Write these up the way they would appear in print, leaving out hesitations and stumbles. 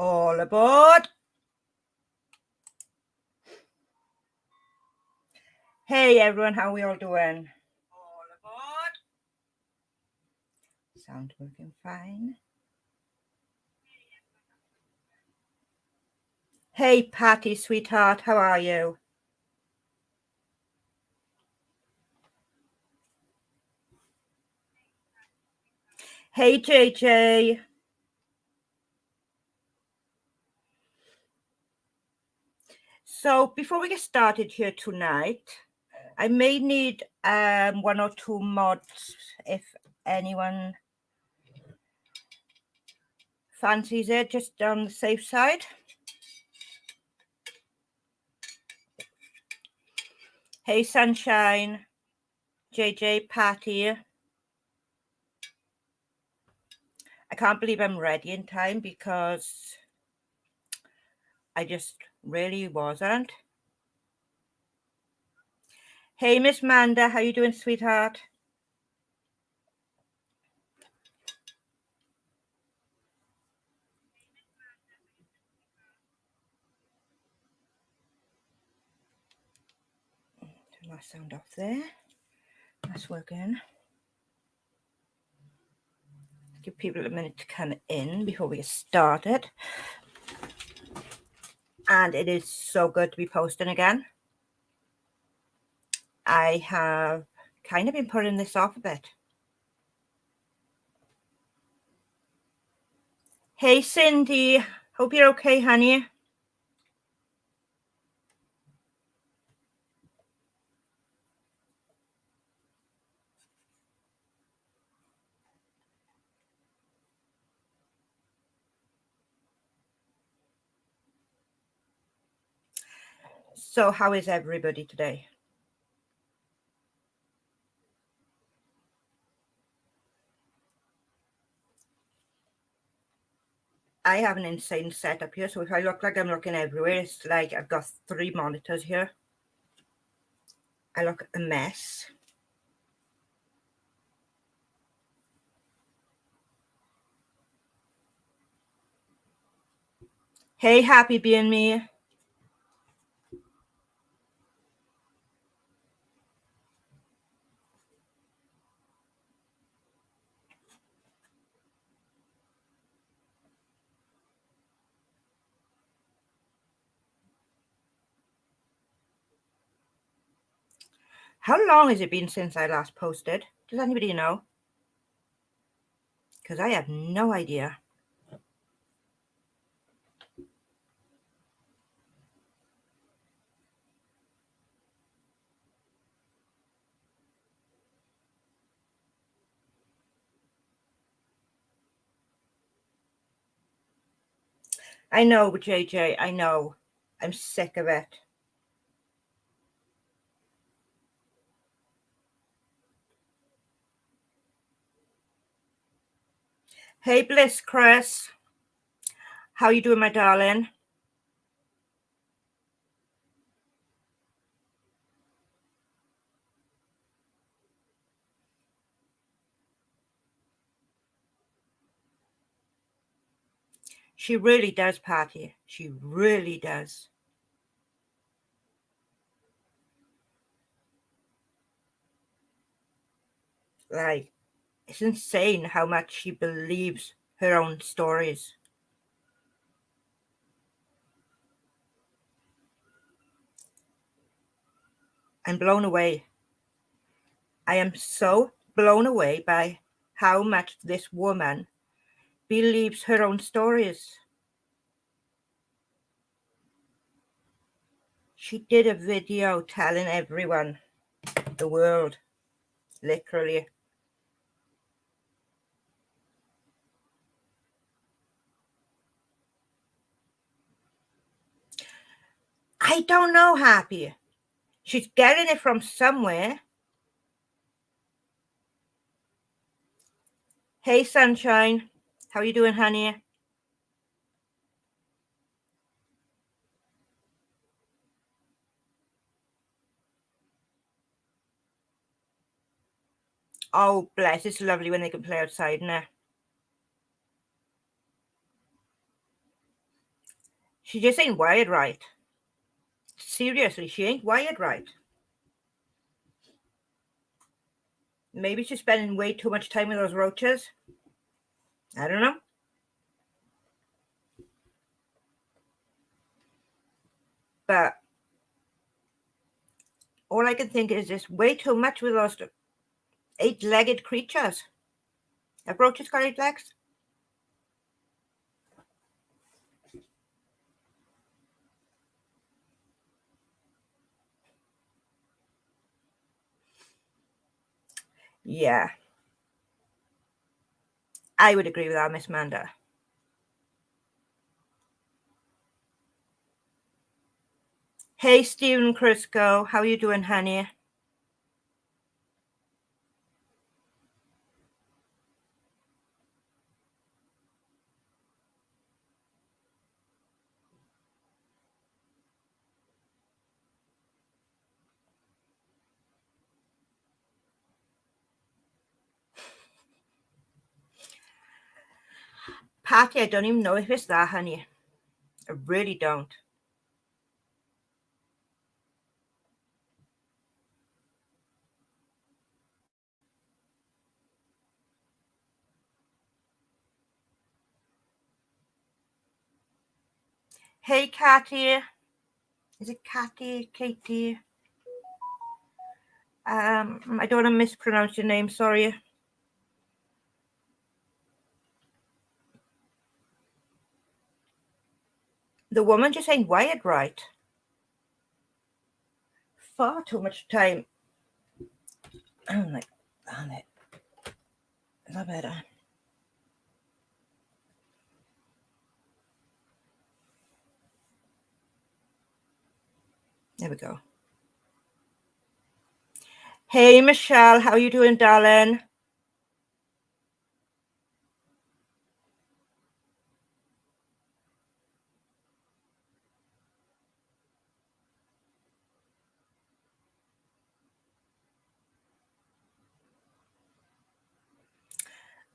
All aboard. Hey everyone, how are we all doing? All aboard. Sound working fine. Hey Patty, sweetheart, how are you? Hey JJ. So before we get started here tonight, I may need one or two mods if anyone fancies it, just on the safe side. Hey Sunshine, JJ, Patty. I can't believe I'm ready in time because I just really wasn't. Hey Miss Manda, how you doing, sweetheart? Turn my sound off there. That's working. Give people a minute to come in before we get started. And it is so good to be posting again. I have kind of been putting this off a bit. Hey Cindy, hope you're okay, honey. So how is everybody today? I have an insane setup here, so if I look like I'm looking everywhere, it's like I've got 3 monitors here. I look a mess. Hey, happy being me. How long has it been since I last posted? Does anybody know? Because I have no idea. I know, JJ, I know. I'm sick of it. Hey, Bliss, Chris. How you doing, my darling? She really does, Patty. She really does. Like, it's insane how much she believes her own stories. I'm blown away. I am so blown away by how much this woman believes her own stories. She did a video telling everyone, the world, literally. I don't know, Happy. She's getting it from somewhere. Hey, Sunshine. How you doing, honey? Oh, bless. It's lovely when they can play outside now. She just ain't wired right. Seriously, she ain't wired right. Maybe she's spending way too much time with those roaches. I don't know. But all I can think is just way too much with those 8-legged creatures. Have roaches got 8 legs? Yeah. I would agree with that, Miss Manda. Hey, Stephen Crisco. How you doing, honey? Patty, I don't even know if it's that, honey. I really don't. Hey, Catty. Is it Catty? Katie? I don't want to mispronounce your name, sorry. The woman just ain't wired right. Far too much time. I'm like, damn it. Is that better? There we go. Hey, Michelle. How you doing, darling?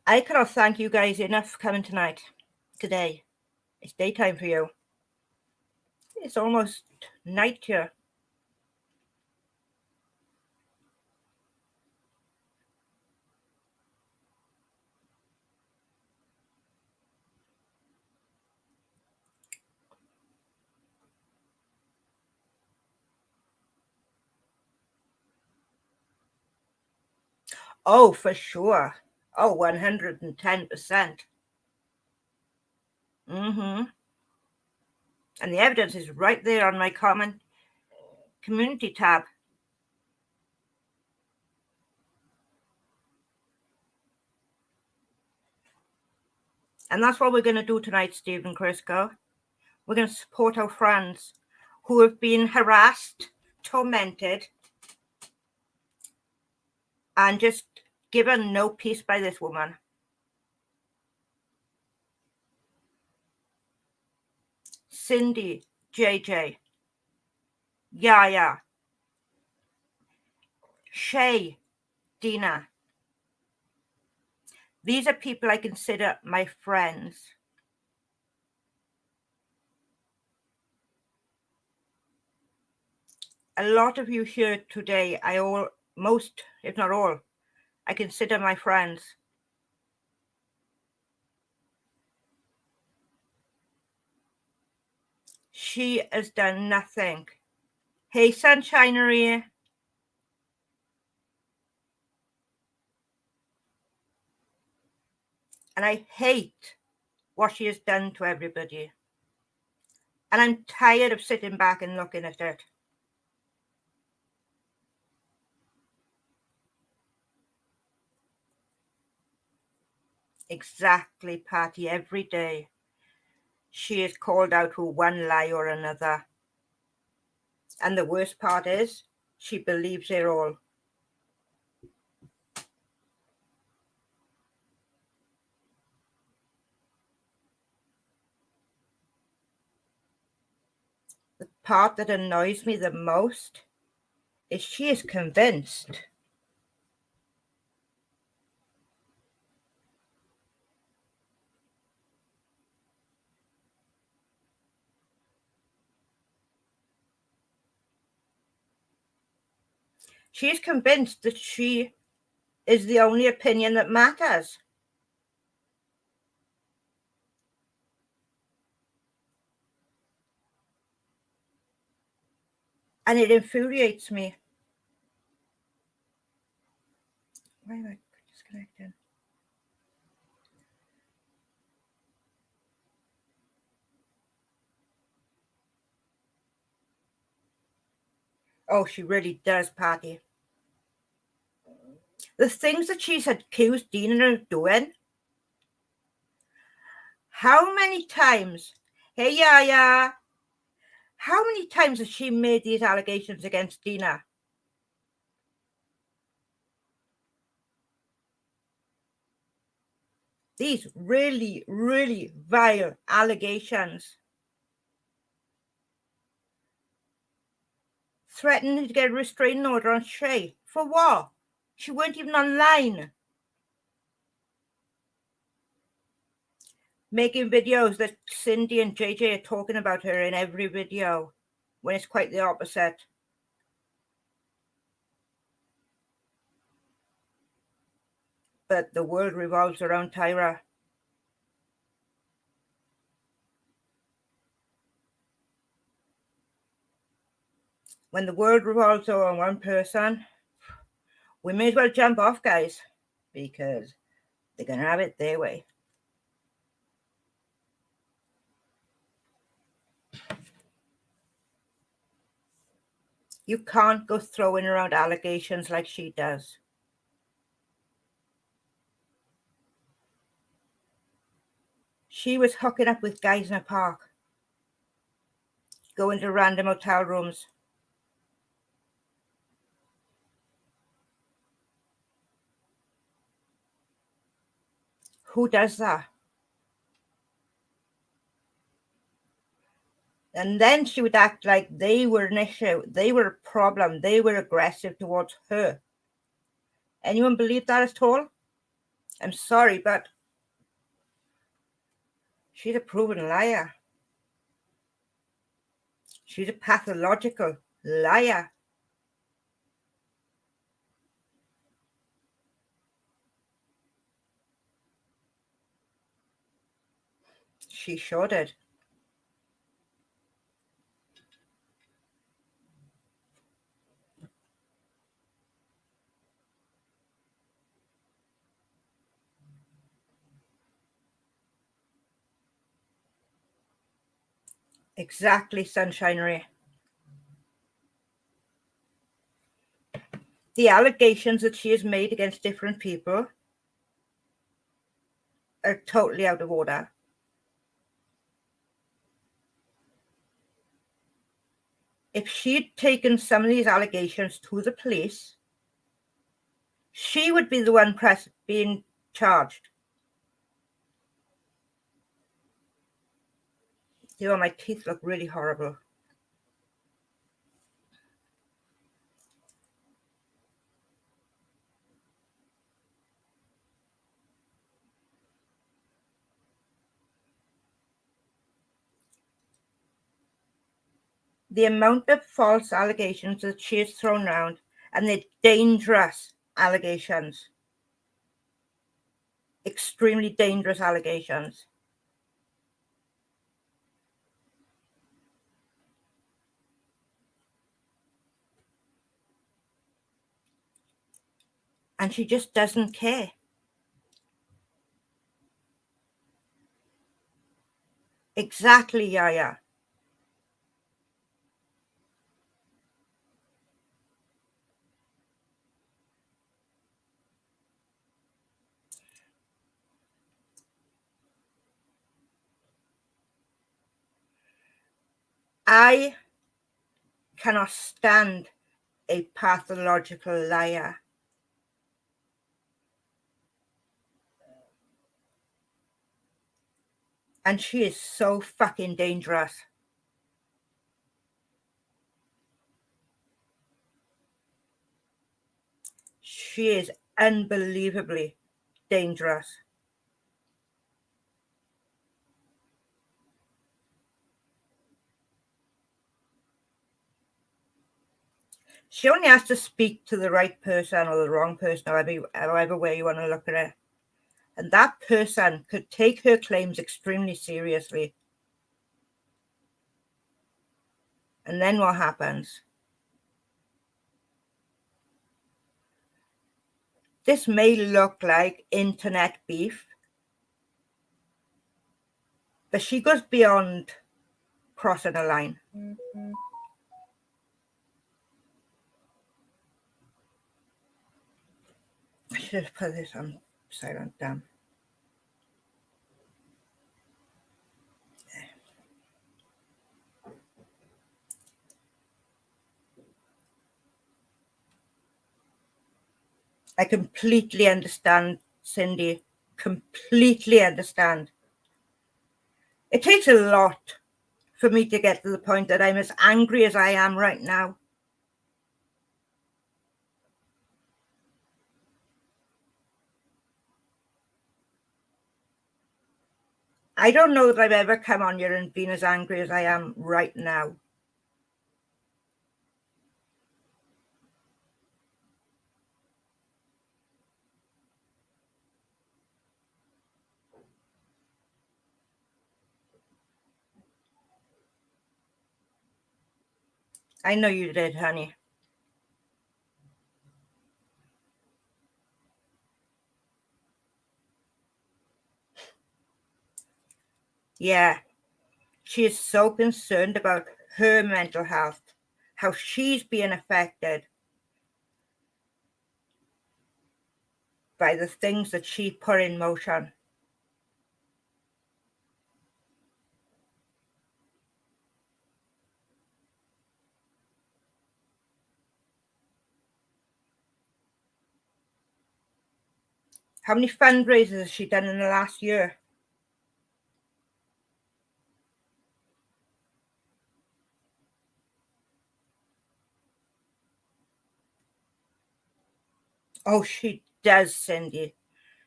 I cannot thank you guys enough for coming today. It's daytime for you. It's almost night here. Oh, for sure. Oh, 110%. Mm-hmm. And the evidence is right there on my common community tab. And that's what we're going to do tonight, Stephen Crisco. We're going to support our friends who have been harassed, tormented, and just given no peace by this woman. Cindy, JJ, Yaya, Shay, Dina. These are people I consider my friends. A lot of you here today, most, if not all, I consider my friends. She has done nothing. Hey, Sunshinery. And I hate what she has done to everybody. And I'm tired of sitting back and looking at it. Exactly, Patty, every day. She is called out for one lie or another. And the worst part is, she believes it all. The part that annoys me the most is she is convinced She is convinced that she is the only opinion that matters. And it infuriates me. Why am I disconnecting? Oh, she really does, Patty. The things that she's accused Dina of doing. How many times? Hey, Yaya. How many times has she made these allegations against Dina? These really, really vile allegations. Threatening to get a restraining order on Shay. For what? She weren't even online. Making videos that Cindy and JJ are talking about her in every video, when it's quite the opposite. But the world revolves around Tyra. When the world revolves around one person, we may as well jump off, guys, because they're going to have it their way. You can't go throwing around allegations like she does. She was hooking up with guys in a park, going to random hotel rooms. Who does that? And then she would act like they were an issue, they were a problem, they were aggressive towards her. Anyone believe that at all? I'm sorry, but she's a proven liar. She's a pathological liar. She sure did. Exactly, Sunshinery. The allegations that she has made against different people are totally out of order. If she'd taken some of these allegations to the police, she would be the one being charged. You know, my teeth look really horrible. The amount of false allegations that she has thrown around, and the dangerous allegations, extremely dangerous allegations. And she just doesn't care. Exactly, Yaya. I cannot stand a pathological liar. And she is so fucking dangerous. She is unbelievably dangerous. She only has to speak to the right person or the wrong person, however way you want to look at it. And that person could take her claims extremely seriously. And then what happens? This may look like internet beef, but she goes beyond crossing a line. I should have put this on silent, damn. I completely understand, Cindy. Completely understand. It takes a lot for me to get to the point that I'm as angry as I am right now. I don't know that I've ever come on here and been as angry as I am right now. I know you did, honey. Yeah, she is so concerned about her mental health, how she's being affected by the things that she put in motion. How many fundraisers has she done in the last year? Oh, she does, Cindy.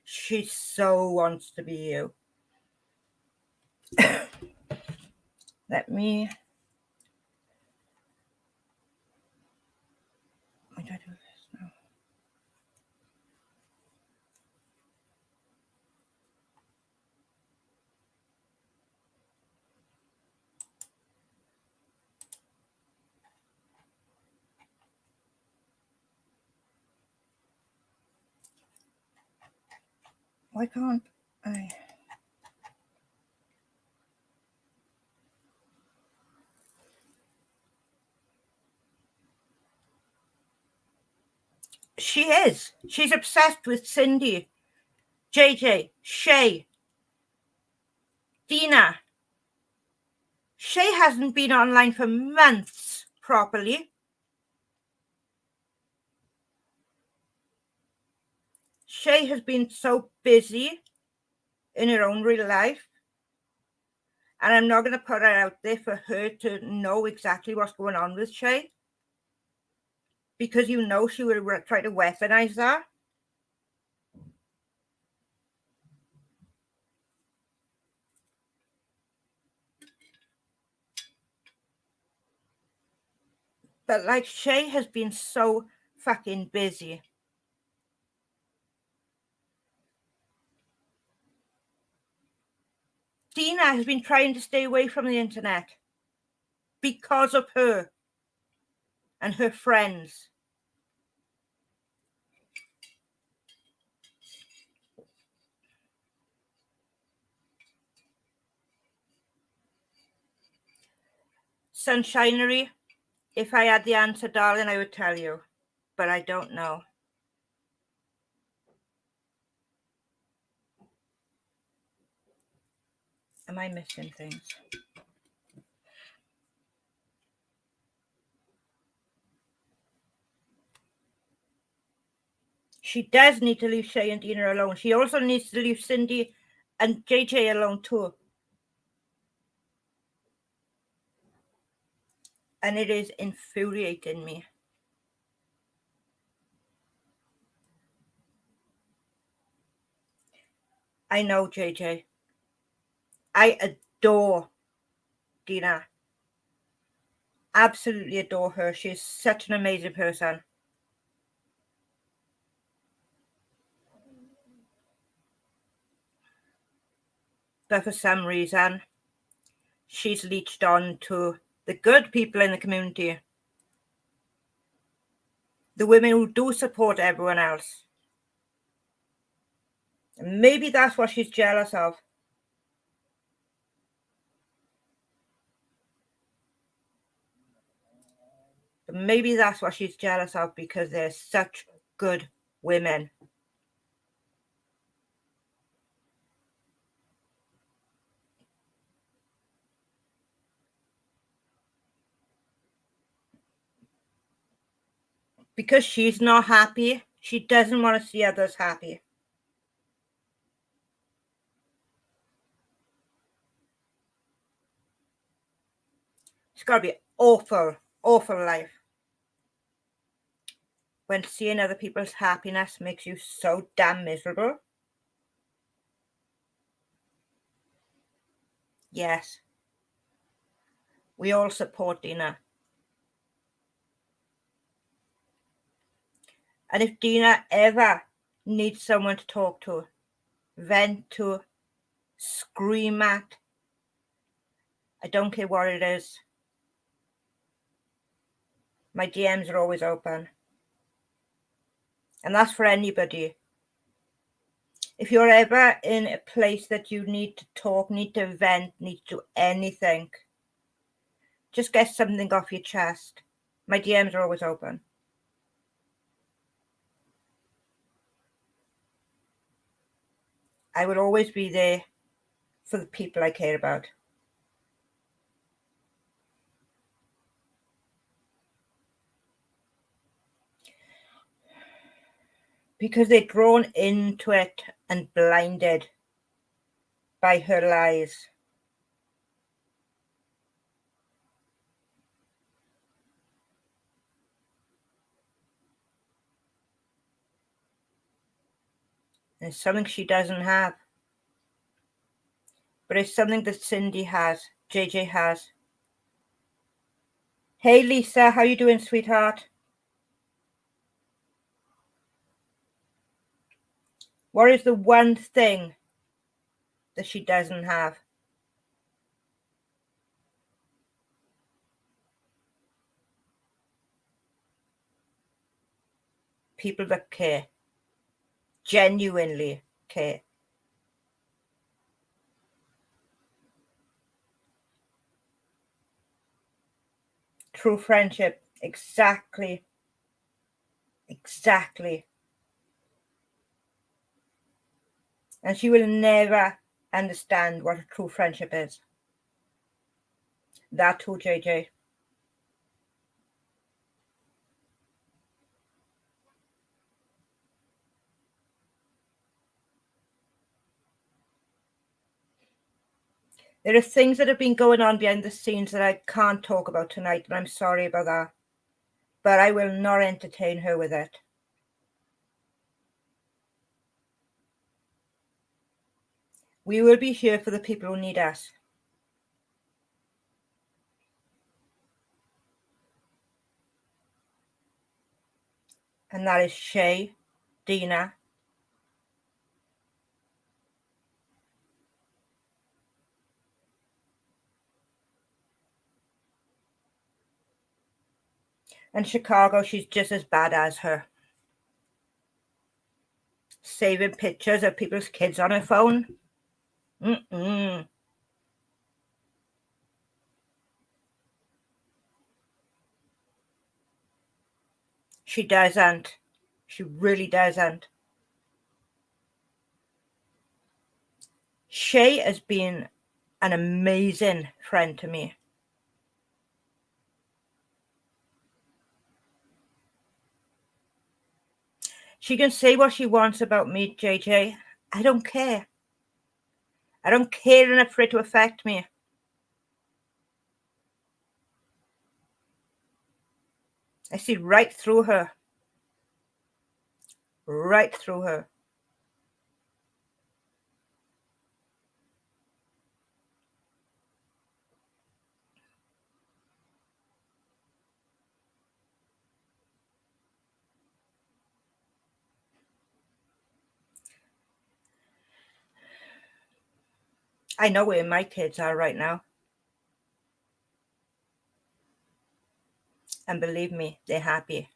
She so wants to be you. Let me. Why do I do this now? Why can't I? She is. She's obsessed with Cindy, JJ, Shay, Dina. Shay hasn't been online for months properly. Shay has been so busy in her own real life. And I'm not going to put it out there for her to know exactly what's going on with Shay. Because you know she will try to weaponize that. But like Shay has been so fucking busy. Dina has been trying to stay away from the internet because of her and her friends. Sunshinery, if I had the answer, darling, I would tell you. But I don't know. Am I missing things? She does need to leave Shay and Dina alone. She also needs to leave Cindy and JJ alone too. And it is infuriating me. I know, JJ. I adore Dina. absolutely adore her. She's such an amazing person. But for some reason, she's leached on to the good people in the community. The women who do support everyone else. And maybe that's what she's jealous of. But maybe that's what she's jealous of, because they're such good women. Because she's not happy, she doesn't want to see others happy. It's got to be awful, awful life when seeing other people's happiness makes you so damn miserable. Yes, we all support Dina. And if Dina ever needs someone to talk to, vent to, scream at, I don't care what it is, my DMs are always open. And that's for anybody. If you're ever in a place that you need to talk, need to vent, need to do anything, just get something off your chest. My DMs are always open. I will always be there for the people I care about. Because they're drawn into it and blinded by her lies. And it's something she doesn't have. But it's something that Cindy has, JJ has. Hey Lisa, how you doing, sweetheart? What is the one thing that she doesn't have? People that care. Genuinely care. True friendship. Exactly. Exactly. And she will never understand what a true friendship is. That too, JJ. There are things that have been going on behind the scenes that I can't talk about tonight, and I'm sorry about that. But I will not entertain her with it. We will be here for the people who need us. And that is Shay, Dina, and Chicago. She's just as bad as her. Saving pictures of people's kids on her phone. She doesn't. She really doesn't. Shay has been an amazing friend to me. She can say what she wants about me, JJ. I don't care. I don't care enough for it to affect me. I see right through her. Right through her. I know where my kids are right now. And believe me, they're happy.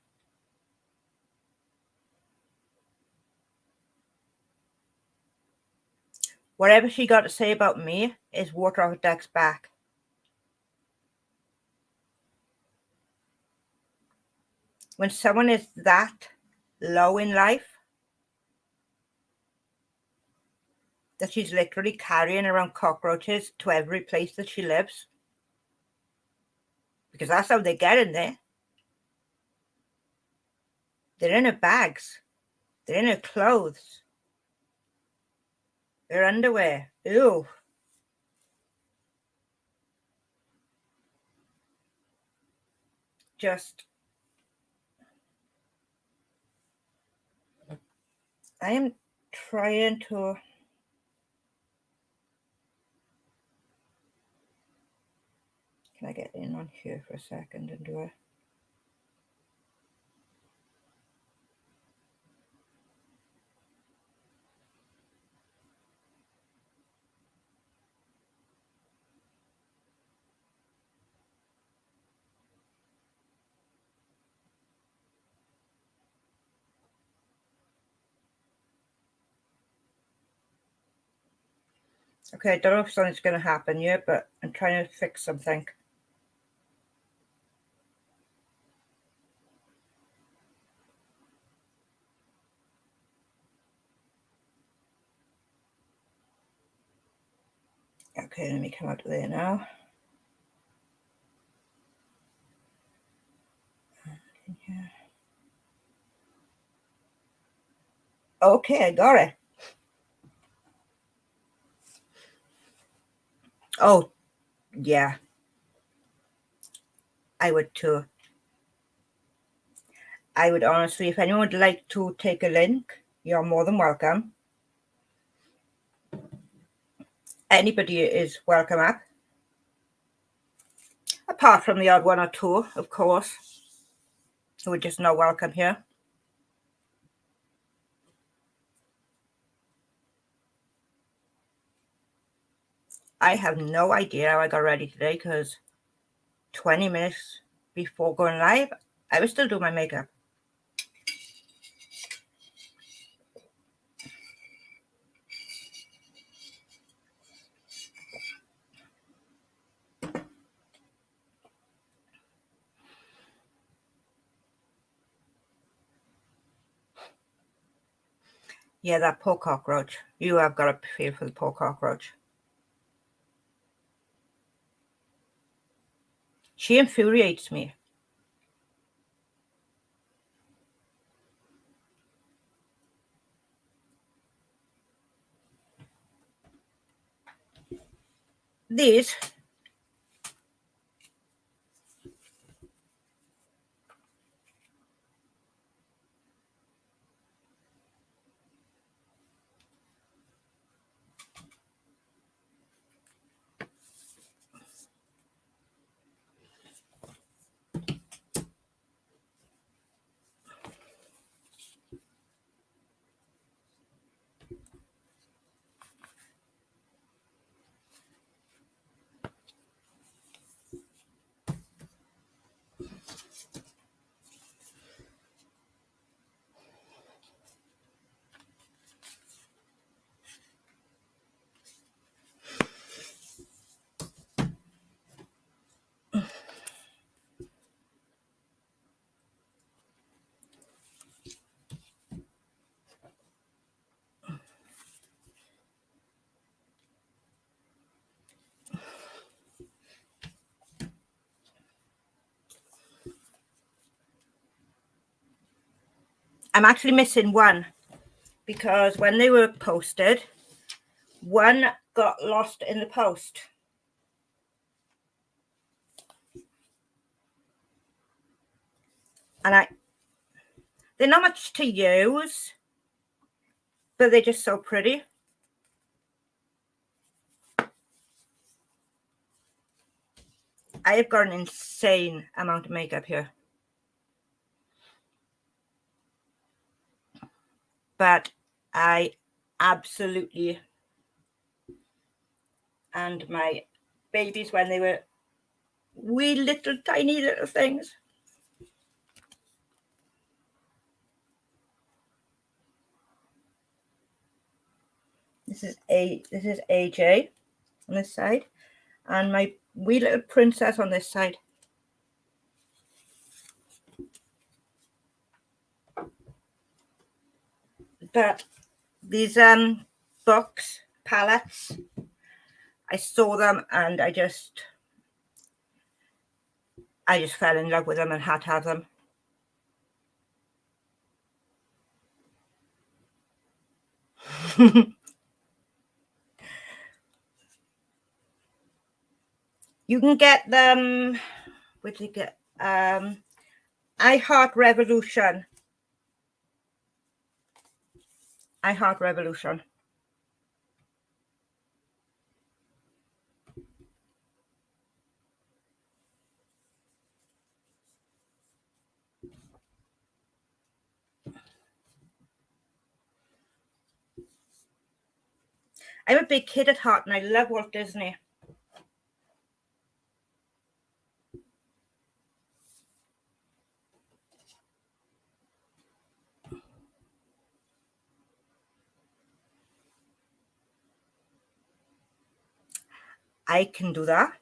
Whatever she got to say about me is water off a duck's back. When someone is that low in life, that she's literally carrying around cockroaches to every place that she lives, because that's how they get in there. They're in her bags. They're in her clothes. Her underwear. Ew. Just, I am trying to... Can I get in on here for a second and do it? Okay, I don't know if something's going to happen yet, but I'm trying to fix something. Okay, let me come out of there now. Okay, I got it. Oh, yeah. I would too. I would honestly, if anyone would like to take a link, you're more than welcome. Anybody is welcome up. Apart from the odd one or two, of course, who are just not welcome here. I have no idea how I got ready today, because 20 minutes before going live, I was still doing my makeup. Yeah, that poor cockroach. You have got to feel for the poor cockroach. She infuriates me. These, I'm actually missing one, because when they were posted, one got lost in the post. And they're not much to use, but they're just so pretty. I have got an insane amount of makeup here. But I absolutely and my babies when they were wee little tiny little things. This is AJ on this side, and my wee little princess on this side. But these books, palettes, I saw them and I just fell in love with them and had to have them. You can get them, where do you get? I Heart Revolution. I Heart Revolution. I'm a big kid at heart and I love Walt Disney. I can do that.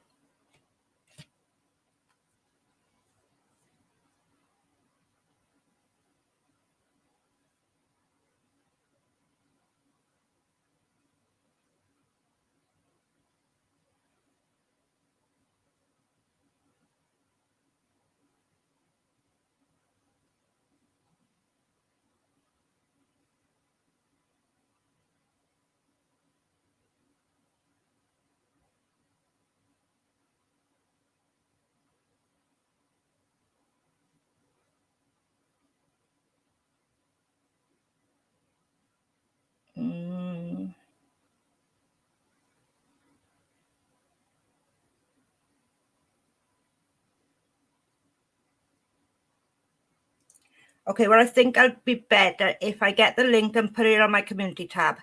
Okay, well, I think I'll be better if I get the link and put it on my community tab.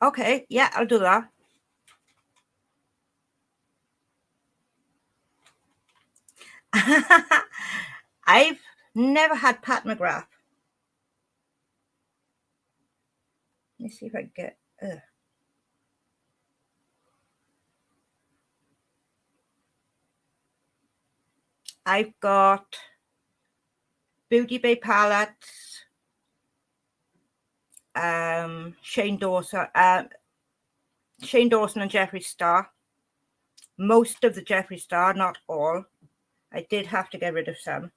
Okay, yeah, I'll do that. I've never had Pat McGrath. Let me see if I can get... I've got Beauty Bay palettes, Shane Dawson and Jeffree Star. Most of the Jeffree Star, not all. I did have to get rid of some.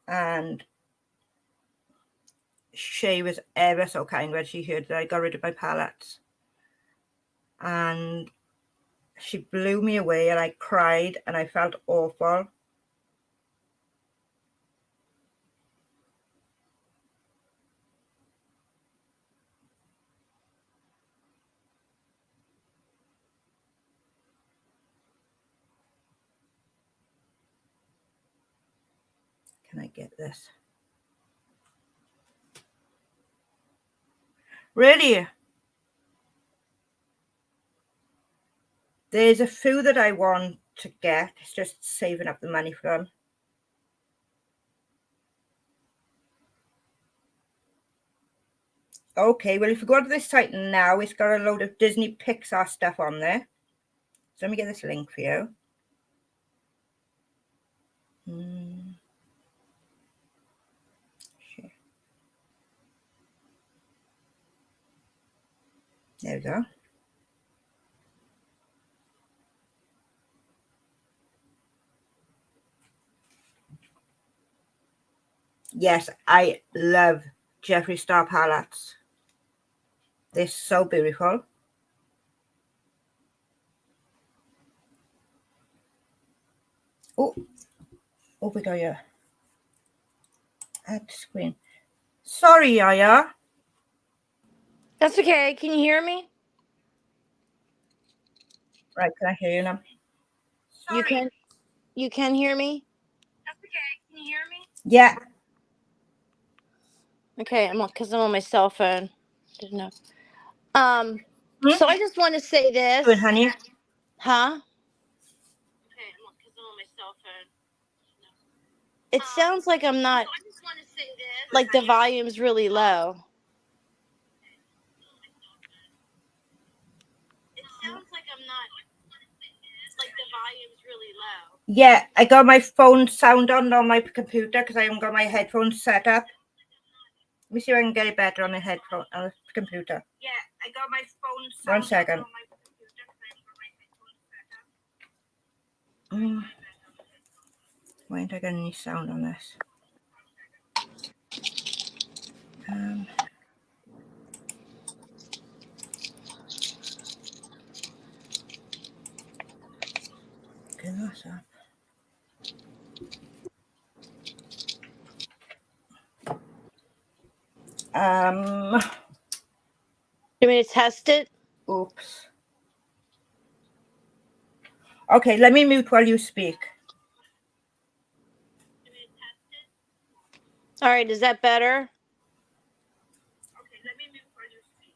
And Shay was ever so kind when she heard that I got rid of my palettes. And she blew me away and I cried and I felt awful. Can I get this? Really? There's a few that I want to get. It's just saving up the money for them. Okay, well, if you go to this site now, it's got a load of Disney Pixar stuff on there. So let me get this link for you. Sure. There we go. Yes, I love Jeffree Star palettes. They're so beautiful. Oh, we go here. Add screen. Sorry, Yaya. That's okay. Can you hear me? Right, can I hear you now? You can hear me? That's okay. Can you hear me? Yeah. Okay, because I'm on my cell phone. Didn't know. So I Hmm? just want to say this. Good, honey. Huh? Okay, because I'm on my cell phone. It sounds like I'm not. So I just want to say this. Like the volume's really low. It sounds like I'm not. Like the volume's really low. Yeah, I got my phone sound on my computer because I haven't got my headphones set up. Let me see if I can get it better on the headphone on the computer. Yeah, I got my phone sound 1 second. On my computer because I haven't got my headphones set up. Why ain't I getting any sound on this? Okay, that's up. You want me to test it? Oops. Okay, let me mute while you speak. All right, is that better? Okay, let me mute while you speak.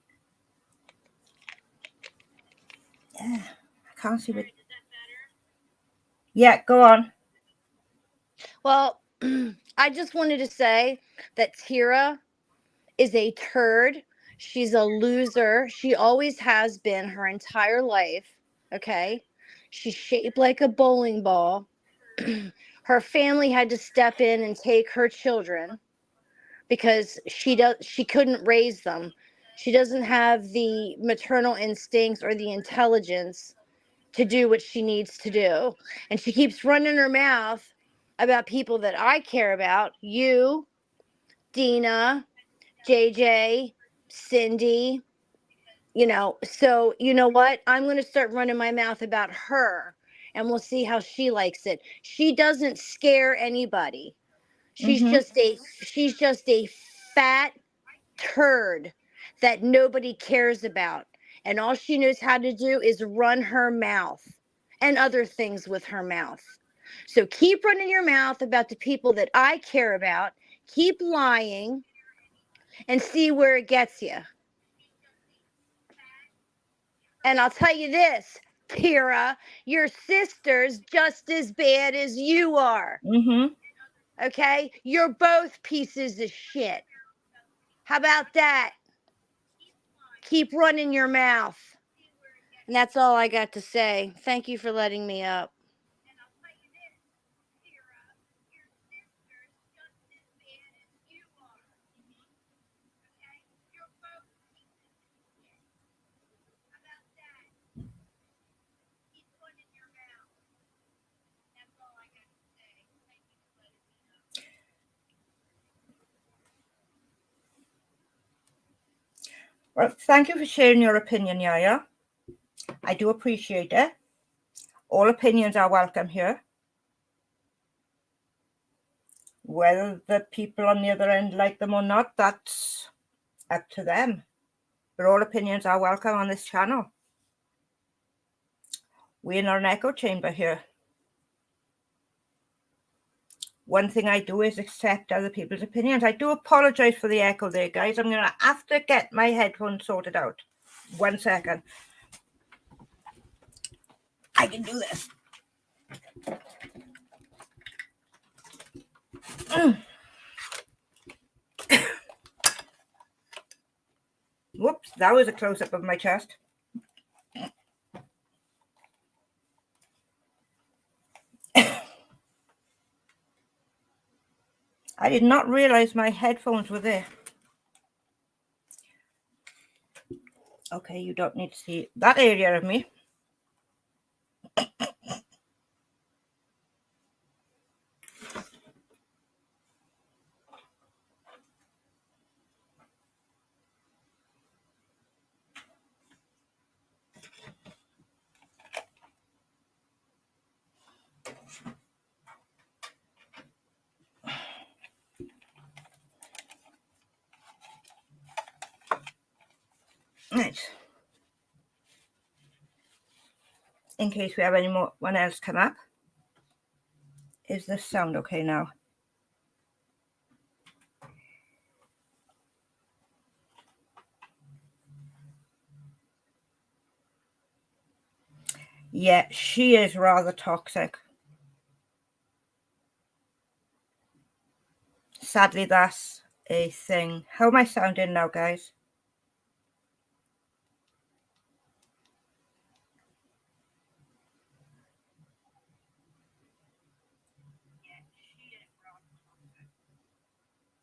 Yeah, I can't see what. Yeah, go on. Well, I just wanted to say that Tira is a turd. She's a loser. She always has been her entire life. Okay. She's shaped like a bowling ball. Her family had to step in and take her children because she couldn't raise them. She doesn't have the maternal instincts or the intelligence to do what she needs to do. And she keeps running her mouth about people that I care about. You, Dina, JJ, Cindy, so you know what? I'm going to start running my mouth about her and we'll see how she likes it. She doesn't scare anybody. She's just a fat turd that nobody cares about. And all she knows how to do is run her mouth and other things with her mouth. So keep running your mouth about the people that I care about. Keep lying and see where it gets you. And I'll tell you this, Tira, your sister's just as bad as you are. Okay? You're both pieces of shit. How about that? Keep running your mouth. And that's all I got to say. Thank you for letting me up. Well, thank you for sharing your opinion, Yaya. I do appreciate it. All opinions are welcome here. Whether the people on the other end like them or not, that's up to them. But all opinions are welcome on this channel. We're not an echo chamber here. One thing I do is accept other people's opinions. I do apologize for the echo there, guys. I'm going to have to get my headphones sorted out. 1 second. I can do this. Whoops, that was a close-up of my chest. I did not realize my headphones were there. Okay, you don't need to see that area of me. Right. in case we have anyone else come up. Is the sound okay now? Yeah, she is rather toxic. Sadly, that's a thing. How am I sounding now, guys?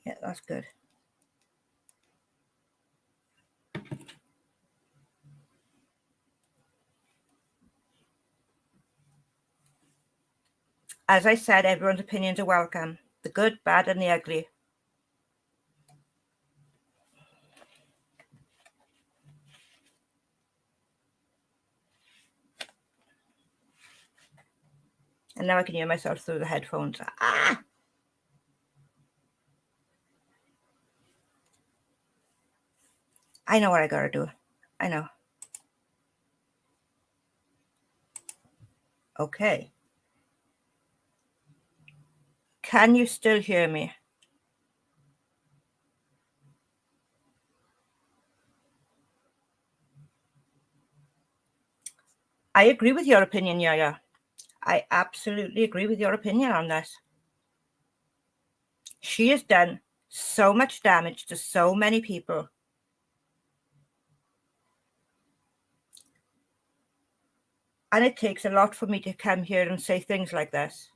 Yeah, that's good. As I said, everyone's opinions are welcome. The good, bad, and the ugly. And now I can hear myself through the headphones. Ah! I know what I gotta do. I know. Okay. Can you still hear me? I agree with your opinion, Yaya. I absolutely agree with your opinion on this. She has done so much damage to so many people. And it takes a lot for me to come here and say things like this.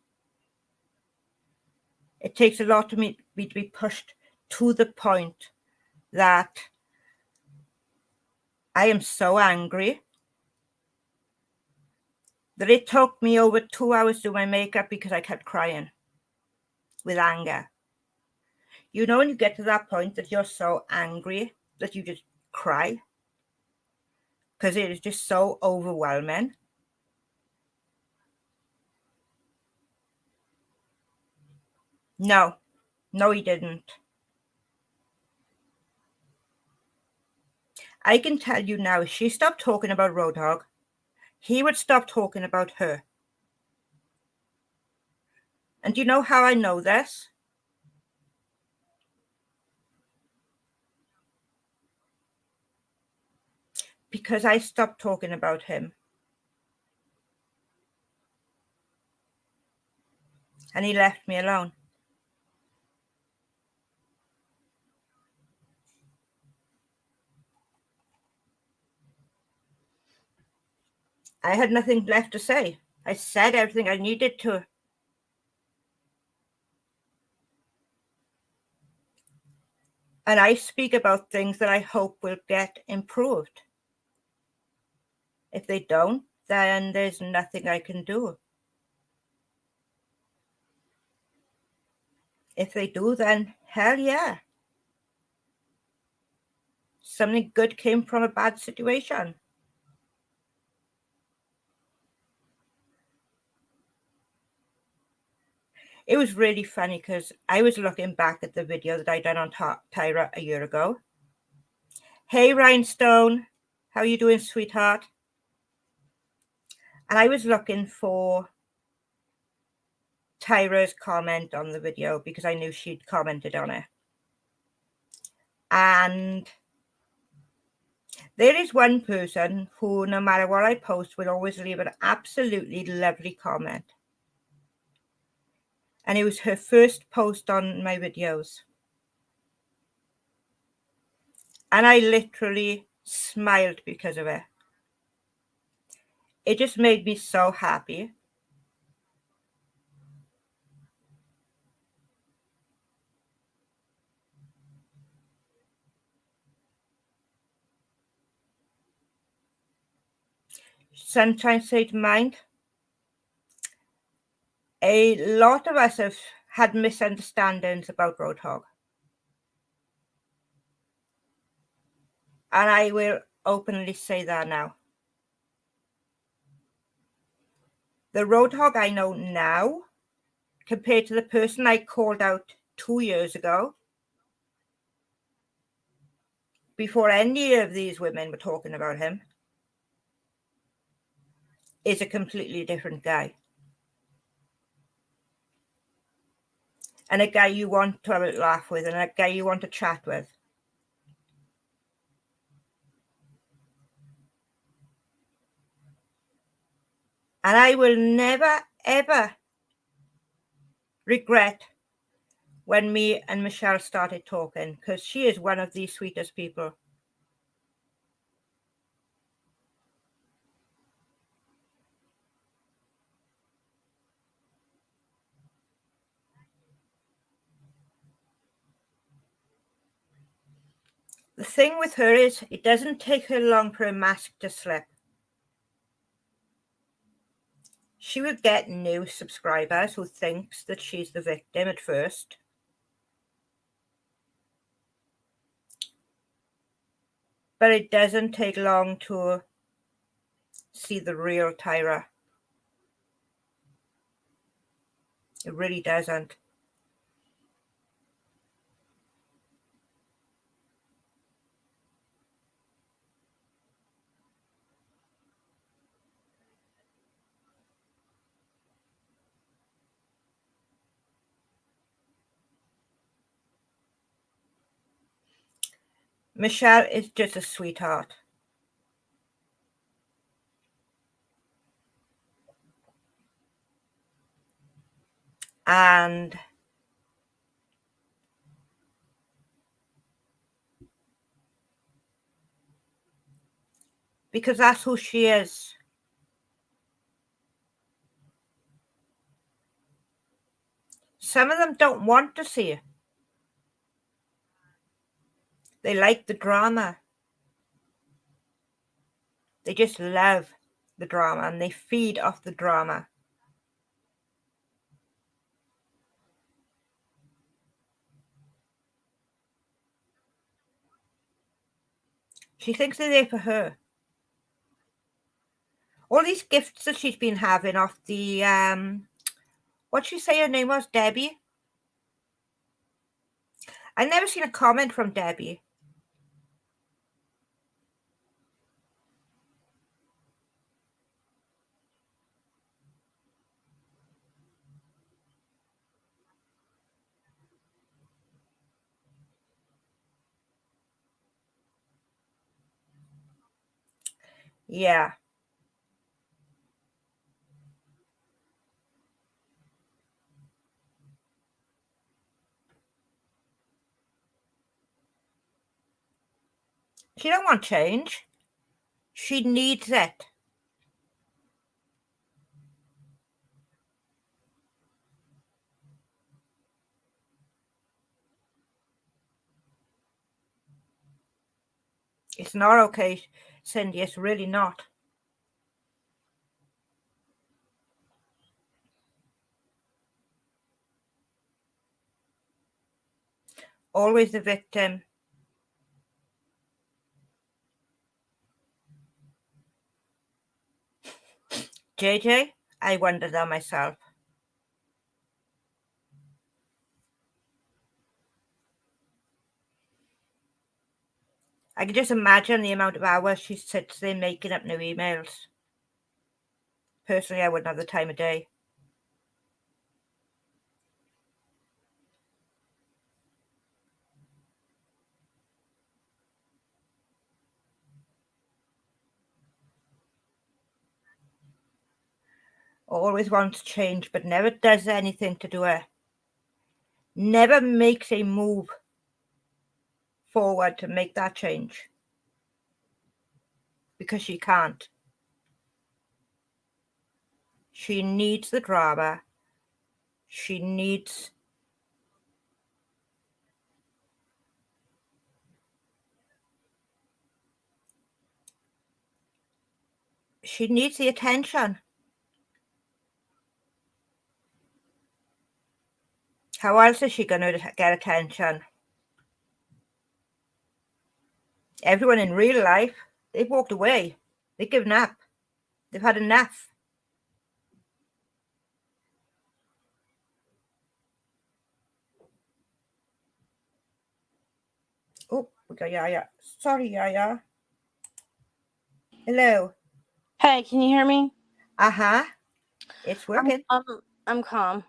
It takes a lot for me to be pushed to the point that I am so angry that it took me over 2 hours to do my makeup because I kept crying with anger. You know, when you get to that point that you're so angry that you just cry because it is just so overwhelming. No, he didn't. I can tell you now, if she stopped talking about Roadhog, he would stop talking about her. And do you know how I know this? Because I stopped talking about him. And he left me alone. I had nothing left to say. I said everything I needed to. And I speak about things that I hope will get improved. If they don't, then there's nothing I can do. If they do, then hell yeah. Something good came from a bad situation. It was really funny because I was looking back at the video that I done on Tyra a year ago. Hey, Rhinestone. How you doing, sweetheart? And I was looking for Tyra's comment on the video because I knew she'd commented on it. And there is one person who, no matter what I post, will always leave an absolutely lovely comment. And it was her first post on my videos. And I literally smiled because of it. It just made me so happy. Sunshine State Mind. A lot of us have had misunderstandings about Roadhog. And I will openly say that now. The Roadhog I know now, compared to the person I called out 2 years ago, before any of these women were talking about him, is a completely different guy. And a guy you want to have a laugh with, and a guy you want to chat with. And I will never, ever regret when me and Michelle started talking, because she is one of the sweetest people. The thing with her is it doesn't take her long for a mask to slip. She will get new subscribers who thinks that she's the victim at first. But it doesn't take long to see the real Tyra. It really doesn't. Michelle is just a sweetheart. And because that's who she is. Some of them don't want to see it. They like the drama. They just love the drama and they feed off the drama. She thinks they're there for her. All these gifts that she's been having off the, what'd she say her name was? Debbie? I've never seen a comment from Debbie. Yeah. She don't want change. She needs it. It's not okay, Cindy. It's really not. Always the victim. JJ, I wonder that myself. I can just imagine the amount of hours she sits there making up new emails. Personally, I wouldn't have the time of day. Always wants change, but never does anything to do it. Never makes a move forward to make that change. Because she can't. She needs the drama. She needs the attention. How else is she going to get attention? Everyone in real life, they've walked away. They've given up. They've had enough. Oh, we got Yaya. Sorry, Yaya. Hello. Hey, can you hear me? It's working. I'm calm.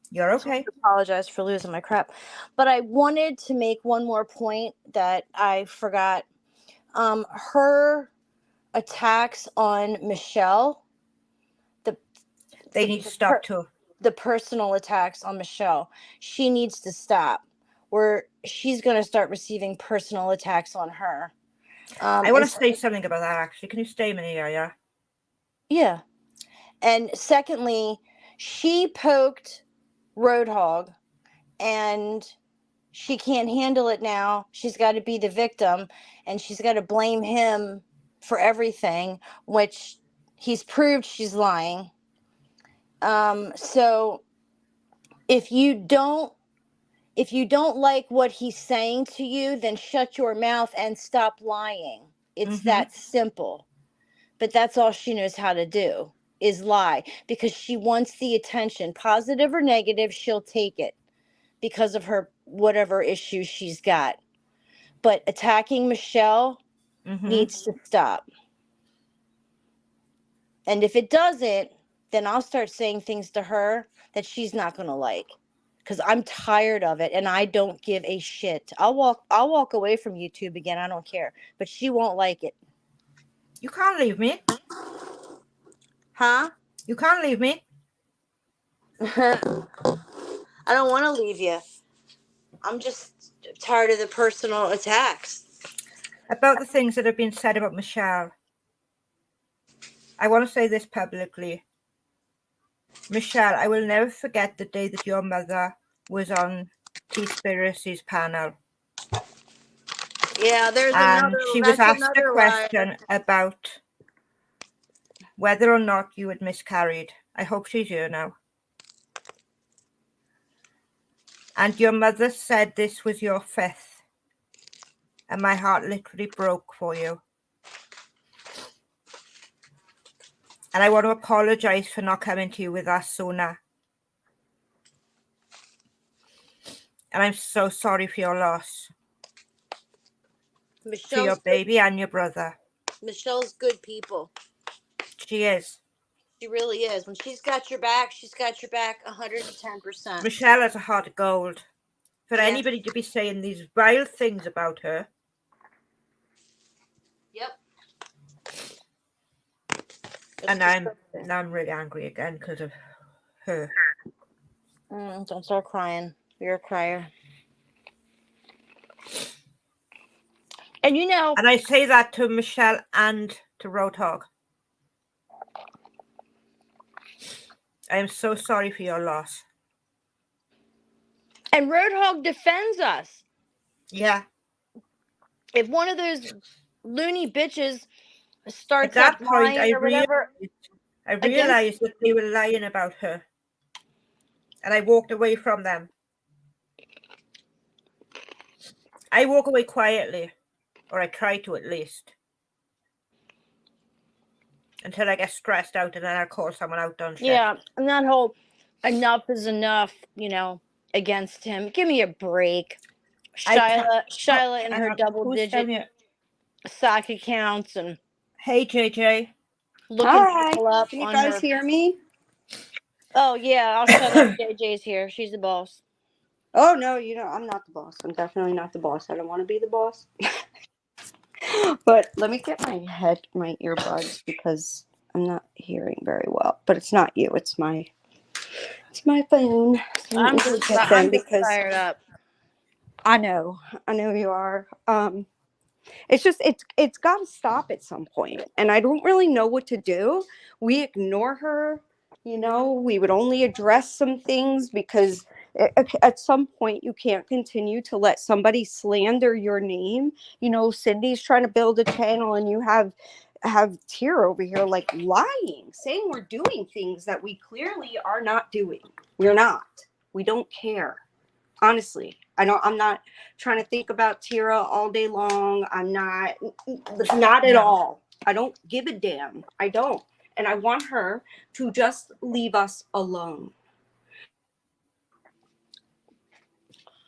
You're So I okay. apologize for losing my crap, but I wanted to make one more point that I forgot. Her attacks on Michelle, They the need to the, stop per, too. the personal attacks on Michelle, she needs to stop. Where she's going to start receiving personal attacks on her. I want to say something about that, actually. Can you stay a minute here, yeah? Yeah. And secondly, she poked Roadhog, and she can't handle it now. She's got to be the victim, and she's got to blame him for everything, which he's proved she's lying. So if you don't like what he's saying to you, then shut your mouth and stop lying. It's that simple. But that's all she knows how to do, is lie, because she wants the attention, positive or negative. She'll take it because of her whatever issues she's got. But attacking Michelle needs to stop. And if it doesn't, then I'll start saying things to her that she's not going to like, because I'm tired of it and I don't give a shit. I'll walk away from YouTube again. I don't care. But she won't like it. You can't leave me. Huh? You can't leave me. I don't want to leave you. I'm just tired of the personal attacks. About the things that have been said about Michelle, I want to say this publicly. Michelle, I will never forget the day that your mother was on T-Spiracy's panel. Yeah, and she was asked a question about whether or not you had miscarried. I hope she's here now. And your mother said this was your fifth. And my heart literally broke for you. And I want to apologize for not coming to you with that sooner. And I'm so sorry for your loss. For your baby and your brother. Michelle's good people. She is. She really is. When she's got your back 110%. Michelle has a heart of gold. For anybody to be saying these vile things about her. Yep. And I'm really angry again because of her. Don't start crying. You're a crier. And and I say that to Michelle and to Roadhog. I am so sorry for your loss. And Roadhog defends us. Yeah. If one of those loony bitches starts at that point, I realized that they were lying about her. And I walked away from them. I walk away quietly. Or I try to, at least. Until I get stressed out and then I'll call someone out on shit. Yeah, and that whole enough is enough, against him. Give me a break. Shyla and her double-digit sock accounts and... Hey, JJ. Hi. People up. Can you guys hear me? Oh, yeah, I'll shut up. JJ's here. She's the boss. Oh, no, I'm not the boss. I'm definitely not the boss. I don't want to be the boss. But let me get my earbuds because I'm not hearing very well. But it's not you. It's my phone. So I'm just fired up. I know you are. It's just it's got to stop at some point, and I don't really know what to do. We ignore her. We would only address some things because at some point you can't continue to let somebody slander your name. Cindy's trying to build a channel and you have Tira over here like lying, saying we're doing things that we clearly are not doing. We're not. We don't care. Honestly, I'm not trying to think about Tira all day long. I'm not at all. I don't give a damn. I don't. And I want her to just leave us alone.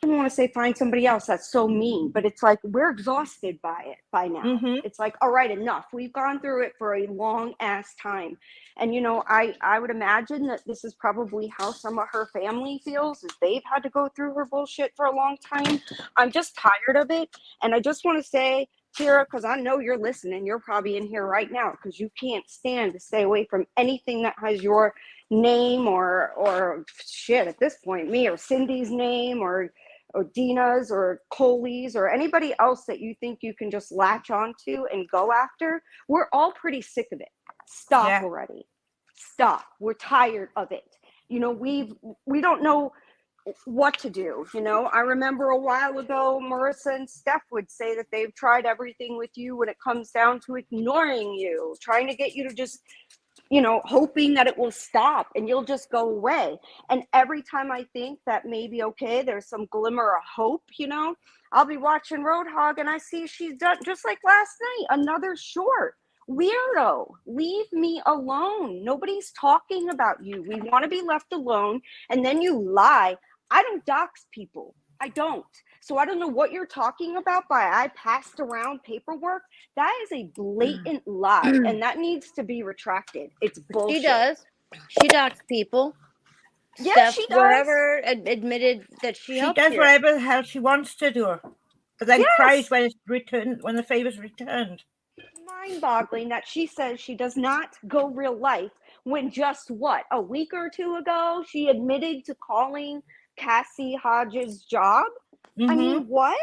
don't want to say find somebody else. That's so mean, but it's like we're exhausted by it by now. Mm-hmm. It's like, all right, enough. We've gone through it for a long ass time. And you know, I would imagine that this is probably how some of her family feels, is they've had to go through her bullshit for a long time. I'm just tired of it. And I just want to say, Tara, because I know you're listening, you're probably in here right now because you can't stand to stay away from anything that has your name or shit at this point, me or Cindy's name or Dina's or Coley's or anybody else that you think you can just latch onto and go after. We're all pretty sick of it. Stop already. Stop. We're tired of it. You know, we don't know what to do. You know, I remember a while ago, Marissa and Steph would say that they've tried everything with you when it comes down to ignoring you, trying to get you to just, you know, hoping that it will stop and you'll just go away. And every time I think that maybe, okay, there's some glimmer of hope, you know, I'll be watching Roadhog and I see she's done, just like last night, another short. Weirdo, leave me alone. Nobody's talking about you. We want to be left alone. And then you lie. I don't dox people. I don't. So I don't know what you're talking about by I passed around paperwork. That is a blatant lie, and that needs to be retracted. It's bullshit. She does. She docs people. Yeah, Steph she does. forever admitted that she helped does you. whatever the hell she wants to do, but then cries when it's returned, when the favor's returned. Mind-boggling that she says she does not go real life when just what, a week or two ago she admitted to calling Cassie Hodges' job. I mean, what?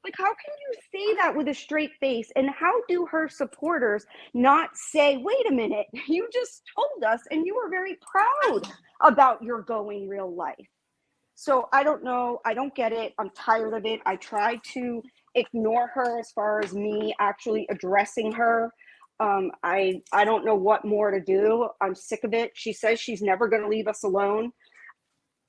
Like, how can you say that with a straight face? And how do her supporters not say, wait a minute, you just told us and you were very proud about your going real life? So I don't know. I don't get it. I'm tired of it. I try to ignore her as far as me actually addressing her. I don't know what more to do. I'm sick of it. She says she's never going to leave us alone.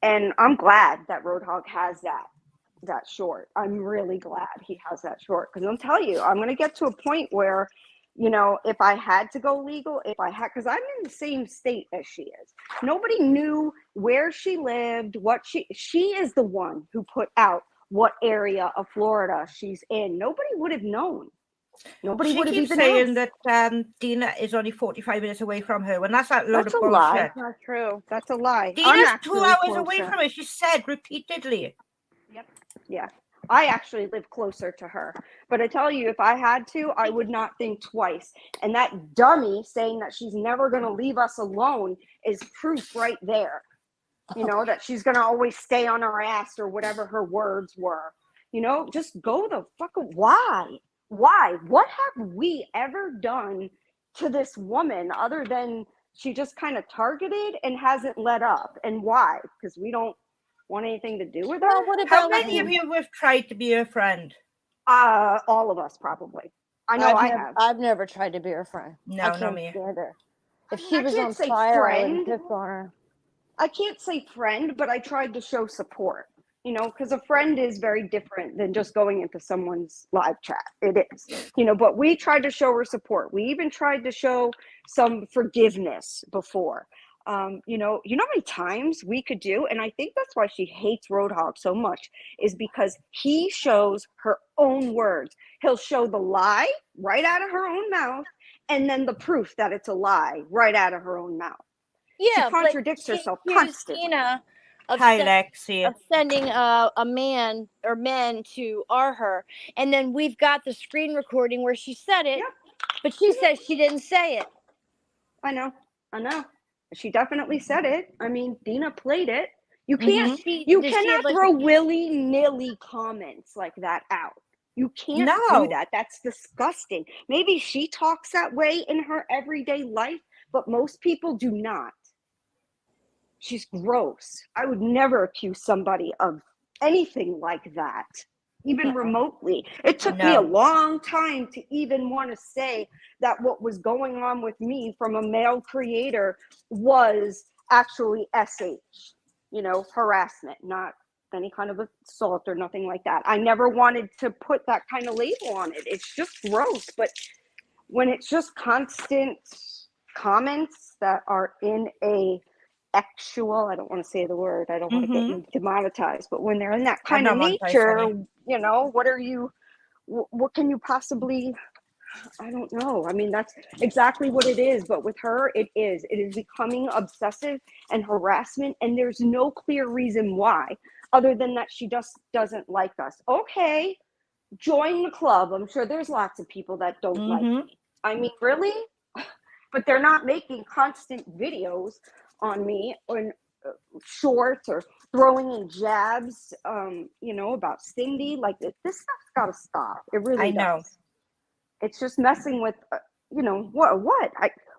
And I'm glad that Roadhog has that short. I'm really glad he has that short, because I'll tell you, I'm going to get to a point where, you know, if I had to go legal, because I'm in the same state as she is. Nobody knew where she lived, what she is the one who put out what area of Florida she's in. Nobody would have known. Nobody would have even saying asked. that Dina is only 45 minutes away from her, when that's that load That's of a bullshit. lie. Not true. That's a lie. Dina's 2 hours away from her, she said repeatedly. Yep. Yeah. I actually live closer to her. But I tell you, if I had to, I would not think twice. And that dummy saying that she's never going to leave us alone is proof right there. You know, that she's going to always stay on our ass or whatever her words were. You know, just go the fuck. Why? Why? What have we ever done to this woman other than she just kind of targeted and hasn't let up? And why? Because we don't want anything to do with her? Well, what about How many of you have tried to be her friend? All of us probably. I know I have. I've never tried to be her friend. No, I not can't me. stand her. If I she was on can't say fire, I friend. would piss on her. I can't say friend, but I tried to show support. You know, because a friend is very different than just going into someone's live chat. It is, you know, but we tried to show her support. We even tried to show some forgiveness before. You know how many times we could do, and I think that's why she hates Roadhog so much, is because he shows her own words. He'll show the lie right out of her own mouth, and then the proof that it's a lie right out of her own mouth. Yeah, she contradicts herself constantly. Tina of sending a man or men to her, and then we've got the screen recording where she said it, but she says she didn't say it. I know. She definitely said it. I mean, Dina played it. You can't. You cannot throw willy-nilly comments like that out. You can't do that. That's disgusting. Maybe she talks that way in her everyday life, but most people do not. She's gross. I would never accuse somebody of anything like that, even remotely. It took me a long time to even want to say that what was going on with me from a male creator was actually SH, you know, harassment, not any kind of assault or nothing like that. I never wanted to put that kind of label on it. It's just gross. But when it's just constant comments that are in a sexual, I don't want to say the word, I don't want to get you demonetized, but when they're in that kind of not monetized, nature, honey. you know, what can you possibly, I don't know. I mean, that's exactly what it is. But with her, it is becoming obsessive and harassment. And there's no clear reason why, other than that she just doesn't like us. Okay, join the club. I'm sure there's lots of people that don't like me. I mean, really? But they're not making constant videos on me or shorts or throwing in jabs, you know, about Cindy. Like, this stuff's got to stop. It really I know. does. It's just messing with, you know, what?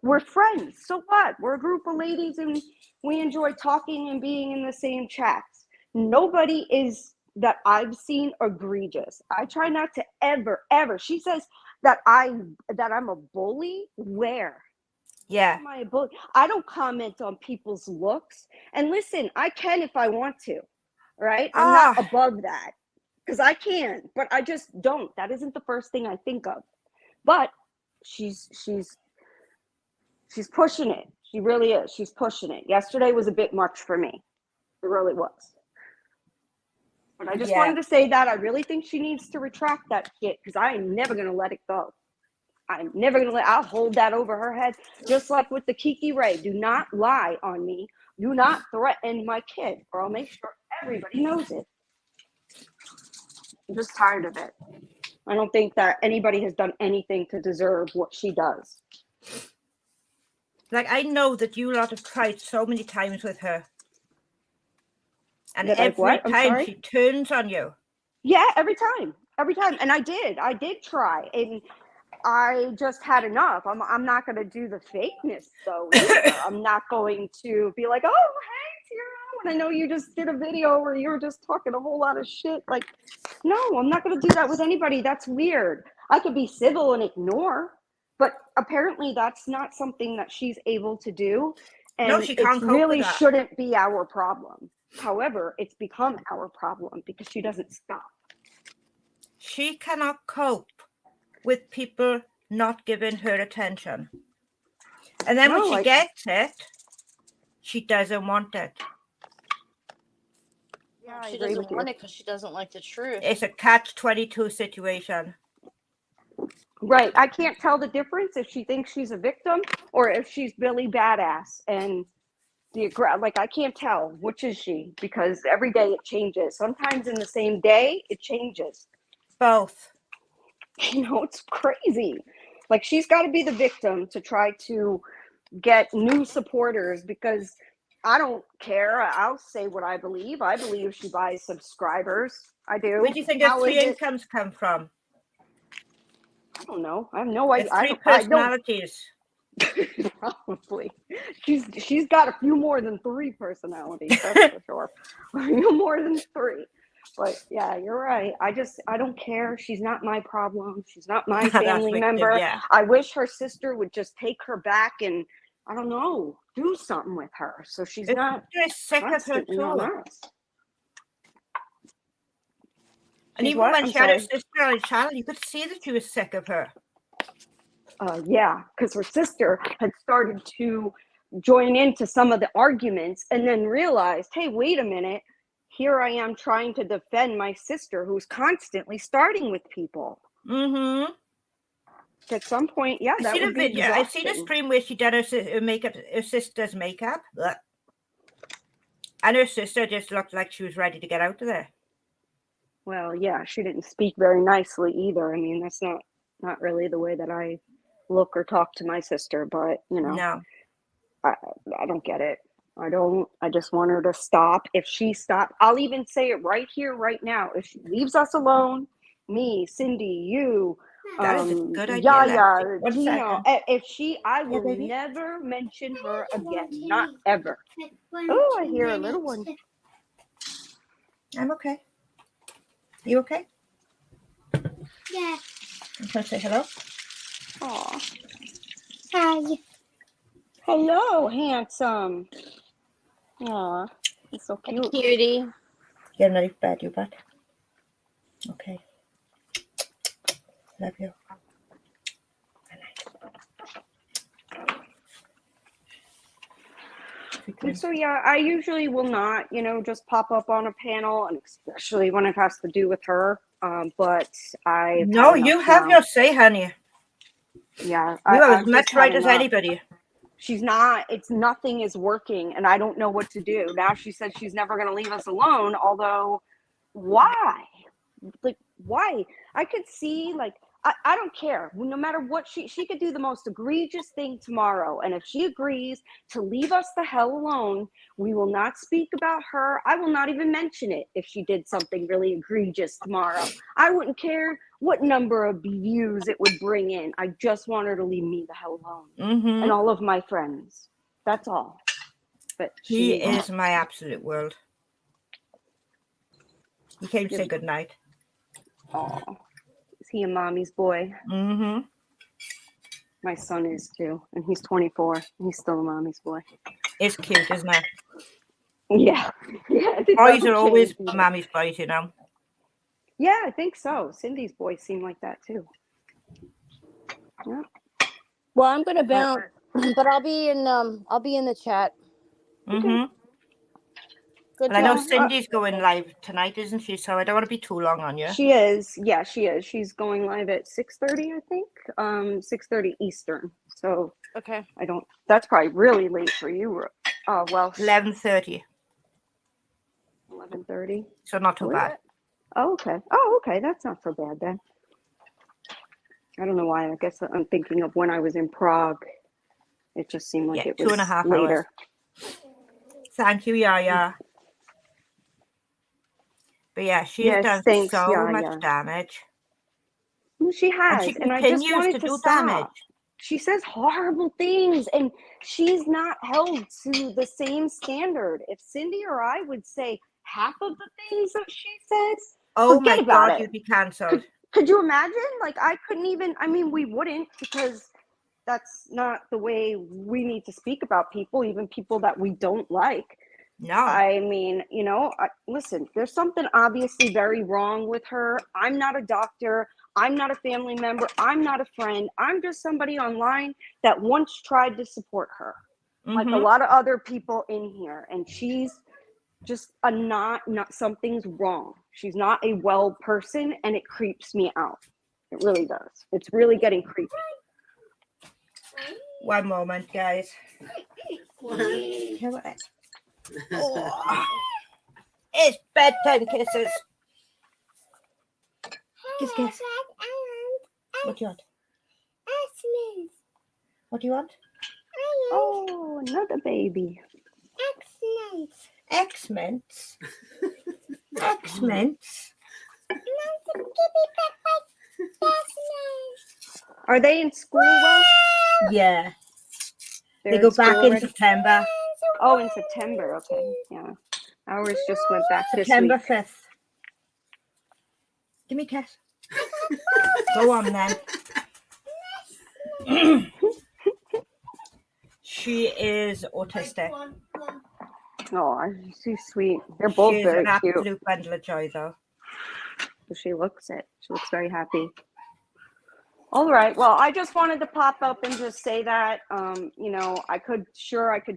We're friends. So what? We're a group of ladies and we enjoy talking and being in the same chats. Nobody is, that I've seen, egregious. I try not to ever. She says that I'm a bully. Where? Yeah. Am I a bully? I don't comment on people's looks. And listen, I can if I want to, right? I'm not above that because I can, but I just don't. That isn't the first thing I think of. But she's pushing it. She really is. She's pushing it. Yesterday was a bit much for me. It really was. But I just wanted to say that I really think she needs to retract that shit because I am never going to let it go. I'm never going to I'll hold that over her head. Just like with the Kiki Ray. Do not lie on me. Do not threaten my kid, or I'll make sure everybody knows it. I'm just tired of it. I don't think that anybody has done anything to deserve what she does. Like, I know that you lot have tried so many times with her. And every time she turns on you. Yeah, every time. And I did try. And I just had enough. I'm not going to do the fakeness, though, either. I'm not going to be like, oh, hey, Tira, when I know you just did a video where you were just talking a whole lot of shit. Like, no, I'm not going to do that with anybody. That's weird. I could be civil and ignore, but apparently that's not something that she's able to do. And no, she can't it really cope with that. shouldn't be our problem. However, it's become our problem because she doesn't stop. She cannot cope with people not giving her attention. And then when she gets it, she doesn't want it. Yeah, she doesn't want it because she doesn't like the truth. It's a catch-22 situation. Right. I can't tell the difference if she thinks she's a victim or if she's Billy Badass. And like, I can't tell which is she, because every day it changes. Sometimes in the same day, it changes. Both. You know, it's crazy. Like, she's got to be the victim to try to get new supporters, because I don't care. I'll say what I believe. I believe she buys subscribers. I do. Where do you think her three incomes come from? I don't know. I have no idea. Three personalities. Probably. She's got a few more than 3 personalities, that's for sure. A few more than 3. But yeah, you're right. I don't care. She's not my problem. She's not my family member. Yeah. I wish her sister would just take her back and, I don't know, do something with her so she's not sick of her too. on us. And even when she had her sister on the channel, you could see that she was sick of her. Yeah, because her sister had started to join into some of the arguments and then realized, hey, wait a minute. Here I am trying to defend my sister who's constantly starting with people. Mm-hmm. At some point, yeah, that would be exhausting. I've seen a stream where she did her makeup, her sister's makeup. Ugh. And her sister just looked like she was ready to get out of there. Well, yeah, she didn't speak very nicely either. I mean, that's not really the way that I look or talk to my sister, but, you know, no. I don't get it. I just want her to stop. If she stops, I'll even say it right here, right now. If she leaves us alone, me, Cindy, you, that is a good idea, Yaya, Gino, I will never mention her again. Not ever. Oh, I hear a little one. I'm okay. You okay? Yeah. I'm going to say hello. Aw. Hi. Hello, handsome. Aw, he's so cute. Cutie. Get a nice bed, you butt. Okay. Love you. And so, yeah, I usually will not, just pop up on a panel, and especially when it has to do with her. But I No, you have your say, honey. Yeah, You are I've as much just right had as enough. anybody. She's not. It's nothing is working, and I don't know what to do. Now she said she's never going to leave us alone. Although, why? Like, why? I could see, like, I don't care. No matter what, she could do the most egregious thing tomorrow, and if she agrees to leave us the hell alone, we will not speak about her. I will not even mention it if she did something really egregious tomorrow. I wouldn't care what number of views it would bring in. I just want her to leave me the hell alone, and all of my friends. That's all. But He is my absolute world. He came to say goodnight. Oh, is he a mommy's boy? Mm-hmm. My son is too, and he's 24. And he's still a mommy's boy. It's cute, isn't it? Yeah. Boys are always mommy's boys, Yeah, I think so. Cindy's boys seem like that too. Yeah. Well, I'm gonna bounce, but I'll be in the chat. Mm-hmm. Good And I know talk. Cindy's going live tonight, isn't she? So I don't want to be too long on you. She is. Yeah, she is. She's going live at 6:30, I think. 6:30 Eastern. So Okay. That's probably really late for you. Well, 11:30. 11:30. So not too bad. Oh, okay. Oh, okay. That's not so bad then. I don't know why. I guess I'm thinking of when I was in Prague. It just seemed like it was 2.5 later. hours. Thank you, Yaya. But yeah, she has done so much damage. Well, she has, and she and I just continues wanted to do stop. damage. She says horrible things, and she's not held to the same standard. If Cindy or I would say half of the things that she says, oh forget my about God, it. you'd be cancelled. Could you imagine? Like, I couldn't even, I mean, we wouldn't, because that's not the way we need to speak about people, even people that we don't like. No. I mean, listen, there's something obviously very wrong with her. I'm not a doctor. I'm not a family member. I'm not a friend. I'm just somebody online that once tried to support her, like a lot of other people in here. And she's just not something's wrong. She's not a well person, and it creeps me out. It really does. It's really getting creepy. One moment, guys. Oh, it's bedtime kisses. Kiss. What do you want? What do you want? Oh, another baby. X-Mints. X-Mints. Are they in school? Well, yeah. They're they go in back school in already? September. Oh, in September. Okay, yeah. Ours just went back September this week. 5th. Give me a kiss. Go on then. She is autistic. Oh, she's sweet. They're both She's very an cute. absolute bundle of joy, though. She looks it. She looks very happy. All right. Well, I just wanted to pop up and just say that, I could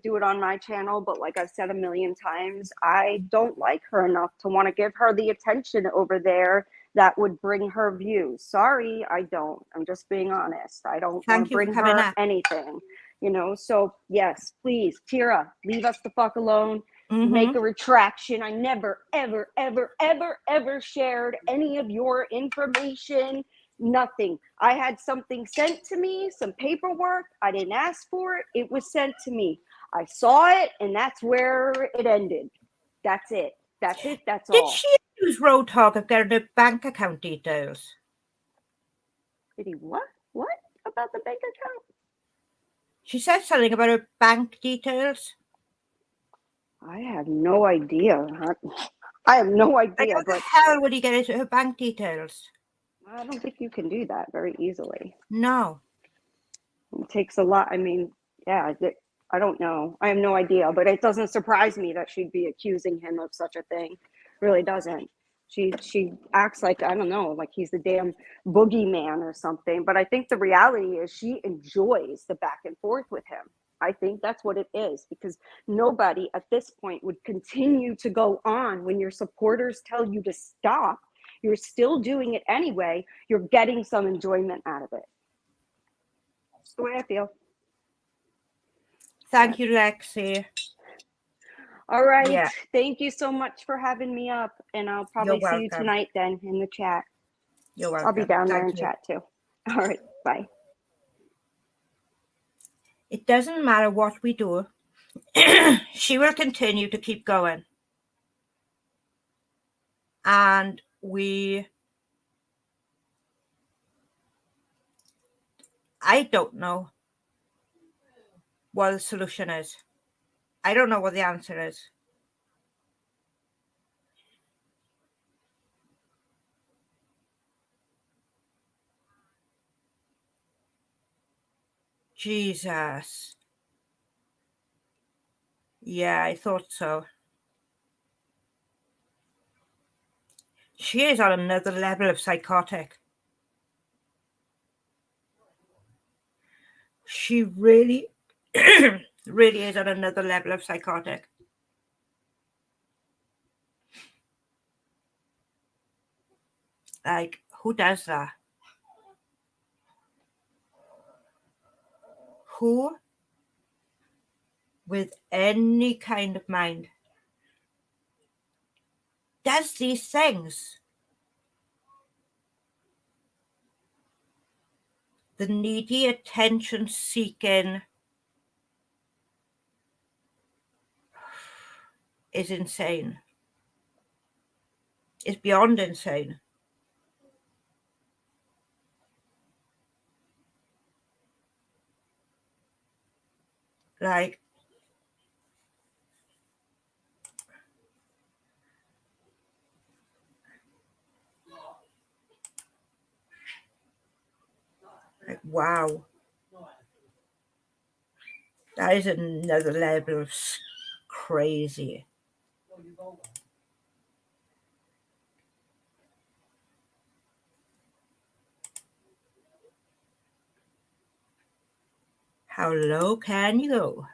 do it on my channel, but like I've said a million times, I don't like her enough to want to give her the attention over there that would bring her views. Sorry, I don't. I'm just being honest. I don't want to bring her anything, So yes, please, Tira, leave us the fuck alone. Make a retraction. I never, ever, ever, ever, ever shared any of your information. Nothing. I had something sent to me, some paperwork. I didn't ask for it. It was sent to me. I saw it, and that's where it ended. That's it. That's it. That's all. Did she use Road Talk of getting her bank account details? Did he what? What about the bank account? She said something about her bank details. I have no idea. I have no idea. Like, how the hell would he get into her bank details? I don't think you can do that very easily. No. It takes a lot. I mean, yeah, I don't know. I have no idea, but it doesn't surprise me that she'd be accusing him of such a thing. It really doesn't. She acts like, I don't know, like he's the damn boogeyman or something. But I think the reality is she enjoys the back and forth with him. I think that's what it is, because nobody at this point would continue to go on when your supporters tell you to stop. You're still doing it anyway. You're getting some enjoyment out of it. That's the way I feel. Thank you, Lexi. All right. Yeah. Thank you so much for having me up. And I'll probably You're see you welcome. tonight then in the chat. You're welcome. I'll be down there in Thank you. chat too. All right. Bye. It doesn't matter what we do. She will continue to keep going. And I don't know what the solution is. I don't know what the answer is. Jesus. Yeah, I thought so. She is on another level of psychotic. She really, really is on another level of psychotic. Like, who does that? Who, with any kind of mind, does these things? The needy, attention seeking is insane. It's beyond insane. Like, wow. That is another level of crazy. How low can you go?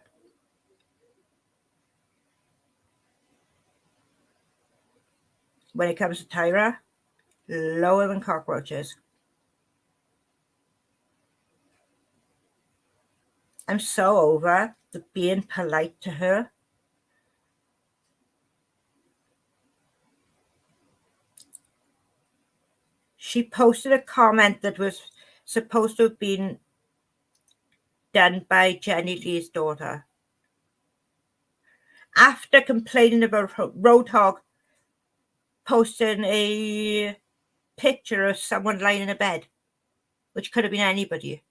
When it comes to Tyra, lower than cockroaches. I'm so over the being polite to her. She posted a comment that was supposed to have been done by Jenny Lee's daughter. After complaining about Roadhog posting a picture of someone lying in a bed, which could have been anybody.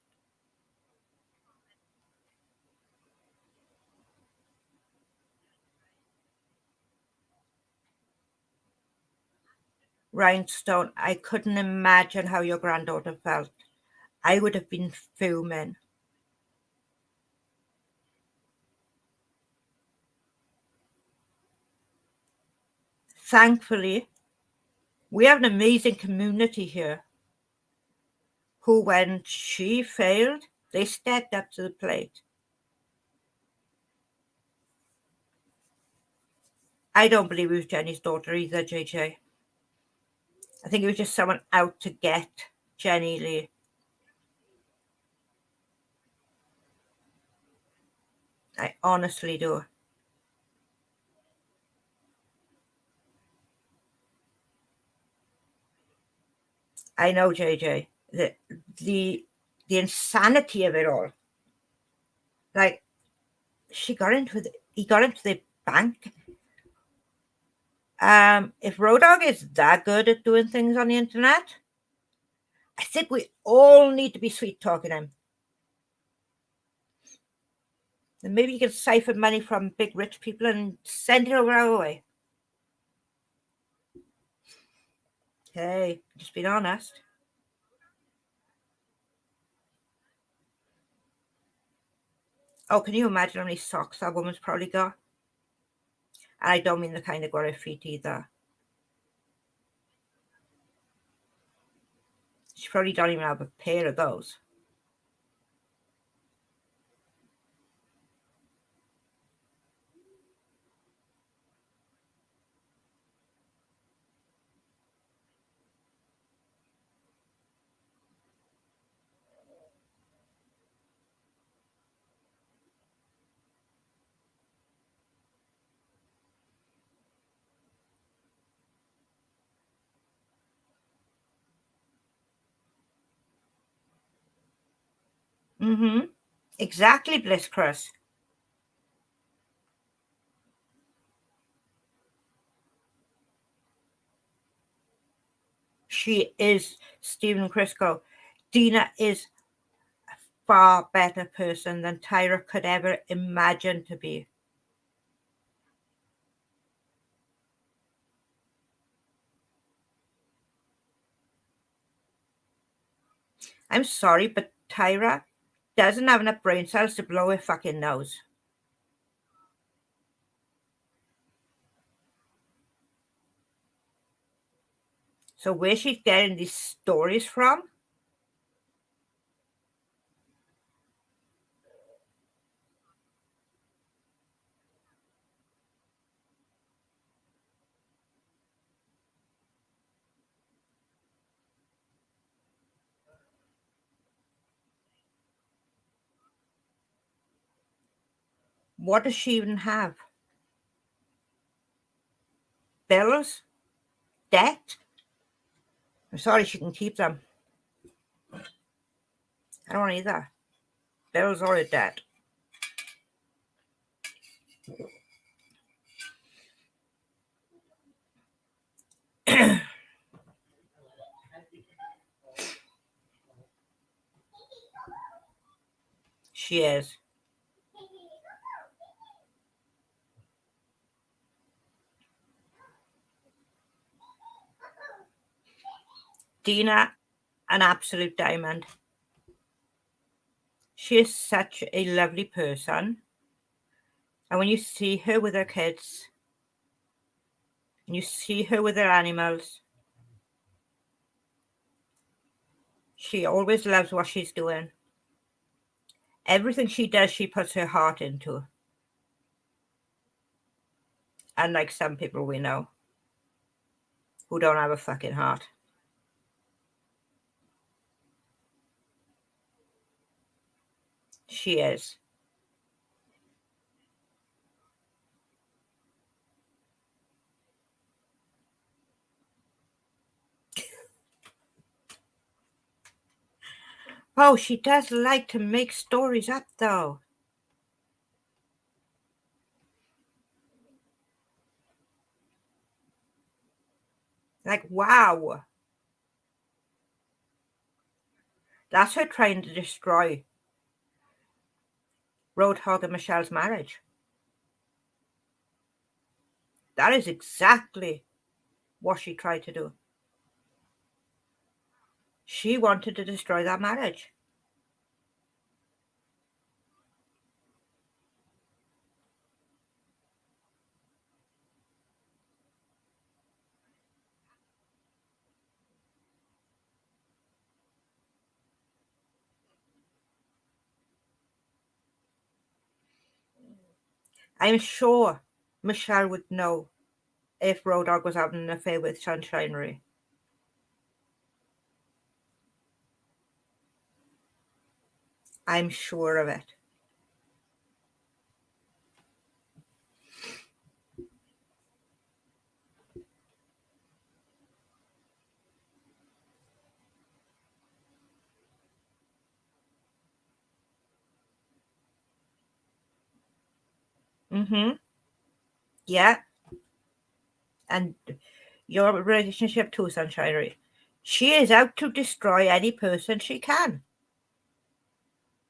Rhinestone, I couldn't imagine how your granddaughter felt. I would have been fuming. Thankfully, we have an amazing community here who, when she failed, they stepped up to the plate. I don't believe it was Jenny's daughter either, JJ. I think it was just someone out to get Jenny Lee. I honestly do. I know, JJ. The insanity of it all. Like, he got into the bank. If Road Dogg is that good at doing things on the internet, I think we all need to be sweet talking him. And maybe you can siphon money from big rich people and send it over our way. Hey, just being honest. Oh, can you imagine how many socks that woman's probably got? And I don't mean the kind that got her feet either. She probably don't even have a pair of those. Mm-hmm. Exactly, Bliss Chris. She is Stephen Crisco. Dina is a far better person than Tyra could ever imagine to be. I'm sorry, but Tyra doesn't have enough brain cells to blow her fucking nose. So where's she getting these stories from? What does she even have? Bills? Debt? I'm sorry, she can keep them. I don't either. Bills or a debt. She is. Dina, an absolute diamond. She is such a lovely person. And when you see her with her kids, and you see her with her animals, she always loves what she's doing. Everything she does, she puts her heart into. Unlike some people we know who don't have a fucking heart. She is. Oh, she does like to make stories up, though. Like, wow. That's her trying to destroy Roadhog and Michelle's marriage. That is exactly what she tried to do. She wanted to destroy that marriage. I'm sure Michelle would know if Road Dogg was having an affair with Sunshinery. I'm sure of it. Mm-hmm. Yeah. And your relationship too, Sunshinery. She is out to destroy any person she can.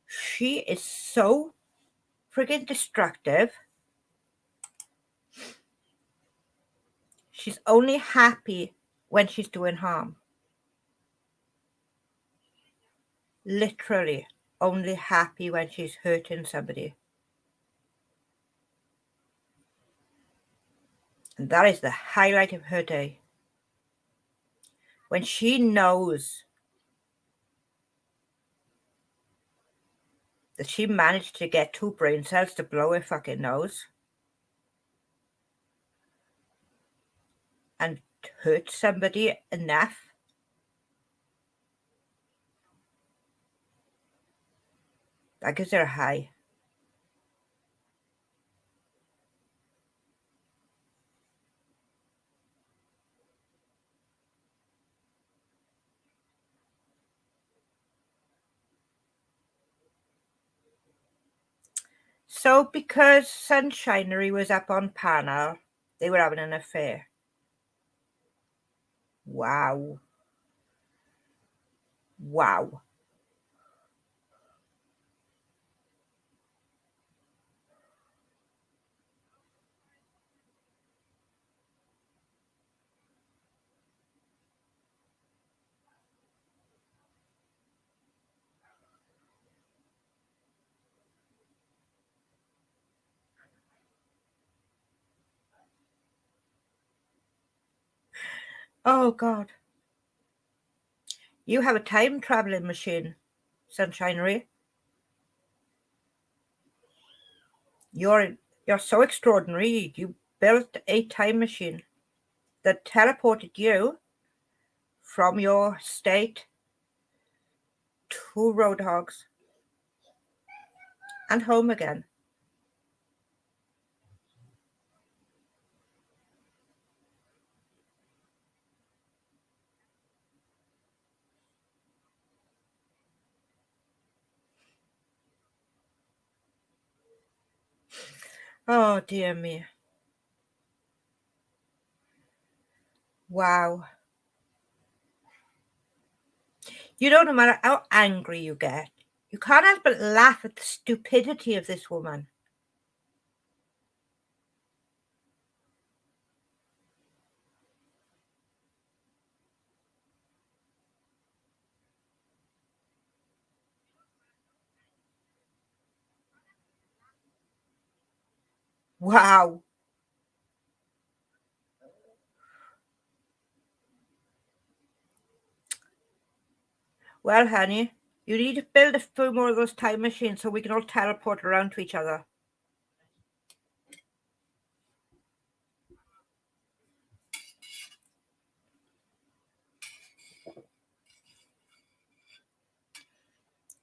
She is so friggin' destructive. She's only happy when she's doing harm. Literally only happy when she's hurting somebody. And that is the highlight of her day. When she knows that she managed to get 2 brain cells to blow her fucking nose and hurt somebody enough. That gives her a high. So because Sunshinery was up on panel, they were having an affair. Wow. Wow. Oh, God. You have a time traveling machine, Sunshinery. You're so extraordinary. You built a time machine that teleported you from your state to Roadhogs and home again. Oh, dear me. Wow. You know, no matter how angry you get, you can't help but laugh at the stupidity of this woman. Wow. Well, honey, you need to build a few more of those time machines so we can all teleport around to each other.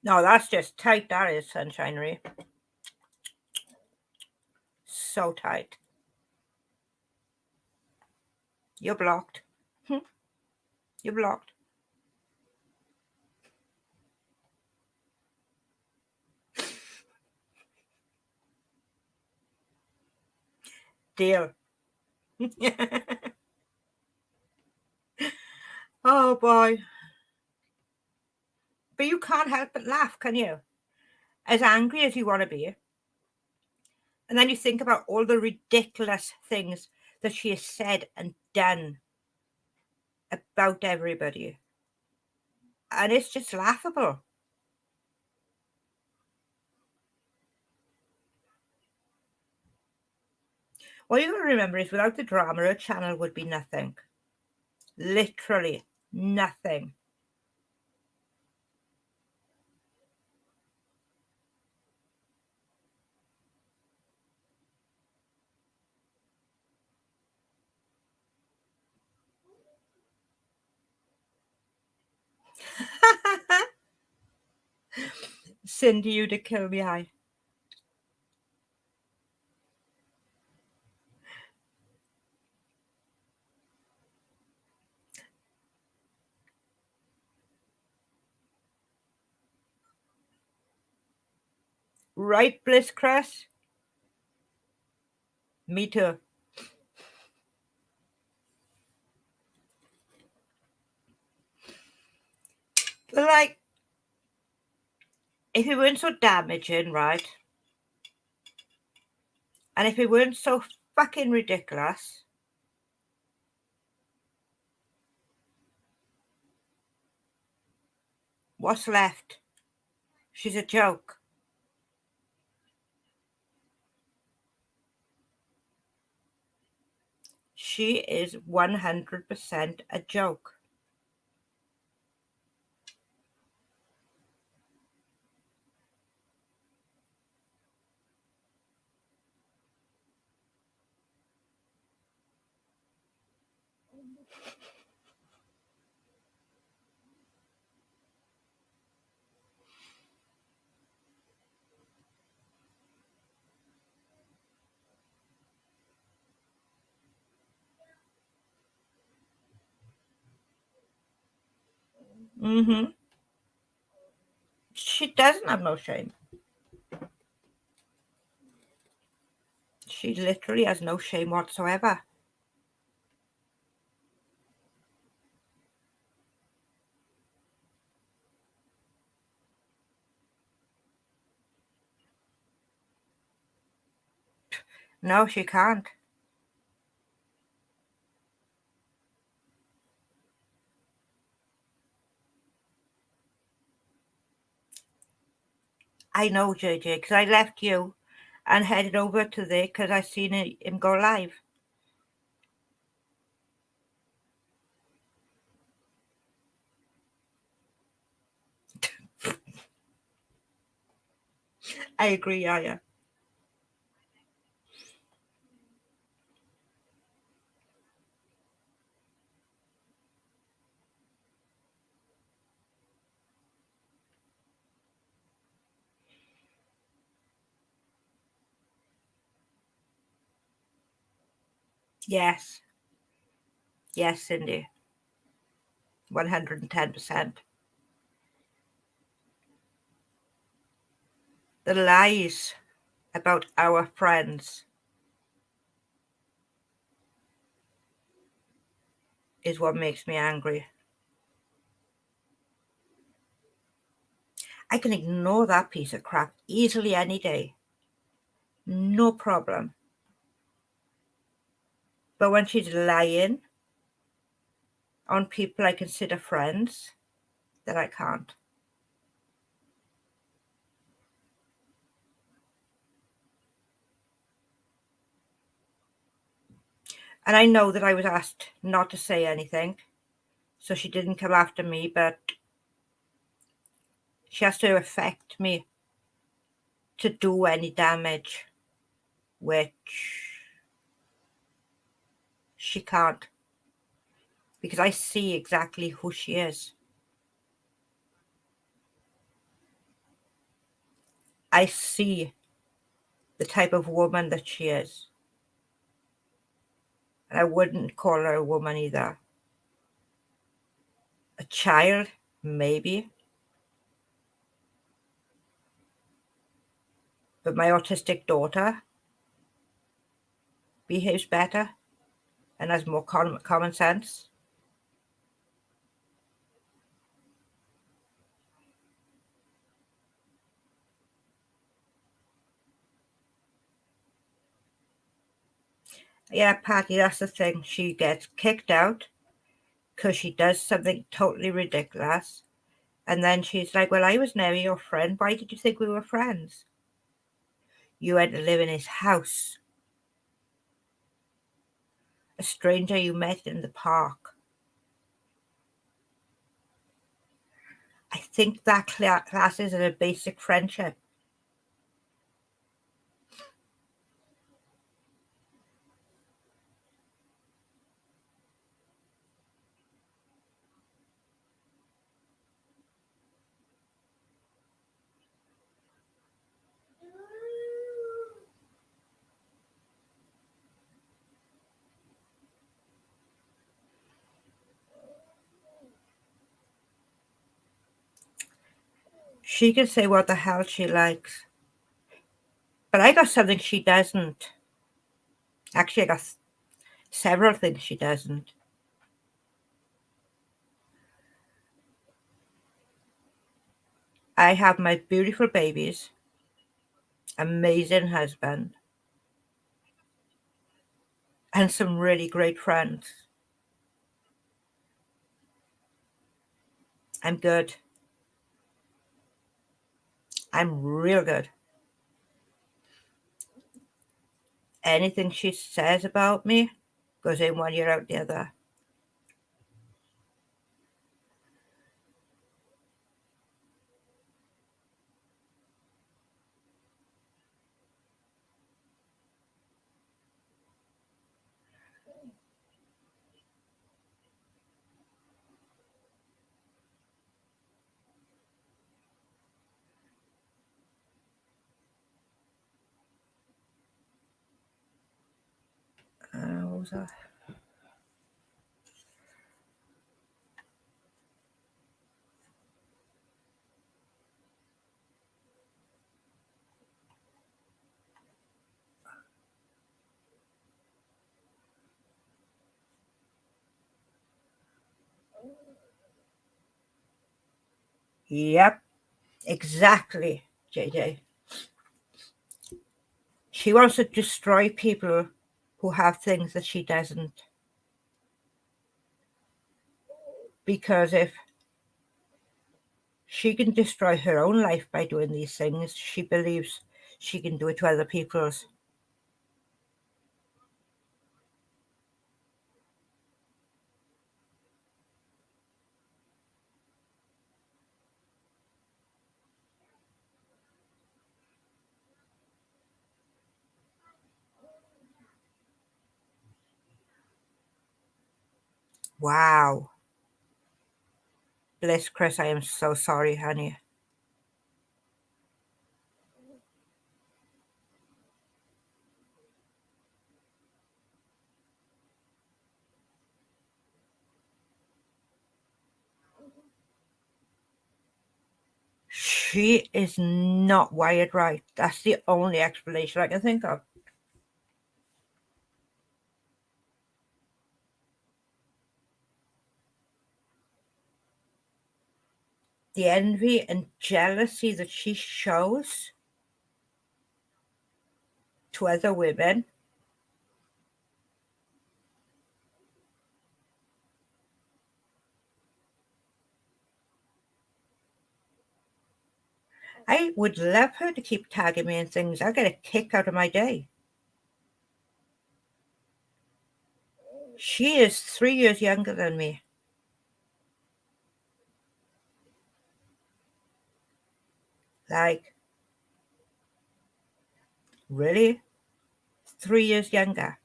No, that's just tight, that is, Sunshinery. So tight. You're blocked. You're blocked. Deal. Oh, boy. But you can't help but laugh, can you? As angry as you want to be. And then you think about all the ridiculous things that she has said and done about everybody. And it's just laughable. What you got to remember is without the drama, her channel would be nothing. Literally nothing. Cindy, you'd have killed me, I. Right, Bliss Crest? Me too. But like, if it weren't so damaging, right? And if it weren't so fucking ridiculous, what's left? She's a joke. She is 100% a joke. Mm-hmm. She doesn't have no shame. She literally has no shame whatsoever. No, she can't. I know, JJ, because I left you and headed over to there because I seen him go live. I agree, Aya. Yes. Yes, Cindy. 110%. The lies about our friends is what makes me angry. I can ignore that piece of crap easily any day. No problem. But when she's lying on people I consider friends, then I can't. And I know that I was asked not to say anything, so she didn't come after me, but she has to affect me to do any damage, which she can't, because I see exactly who she is. I see the type of woman that she is. And I wouldn't call her a woman either. A child, maybe. But my autistic daughter behaves better and has more common sense. Yeah, Patty, that's the thing. She gets kicked out because she does something totally ridiculous. And then she's like, well, I was never your friend. Why did you think we were friends? You had to live in his house. A stranger you met in the park. I think that classes as a basic friendship. She can say what the hell she likes. But I got something she doesn't. Actually, I got several things she doesn't. I have my beautiful babies, amazing husband, and some really great friends. I'm good. I'm real good. Anything she says about me goes in one ear out the other. What was that? Yep, exactly, JJ. She wants to destroy people who have things that she doesn't. Because if she can destroy her own life by doing these things, she believes she can do it to other people's. Wow. Bliss, Chris, I am so sorry, honey. She is not wired right. That's the only explanation I can think of. The envy and jealousy that she shows to other women. I would love her to keep tagging me in things. I'll get a kick out of my day. She is 3 years younger than me. Like, really? 3 years younger.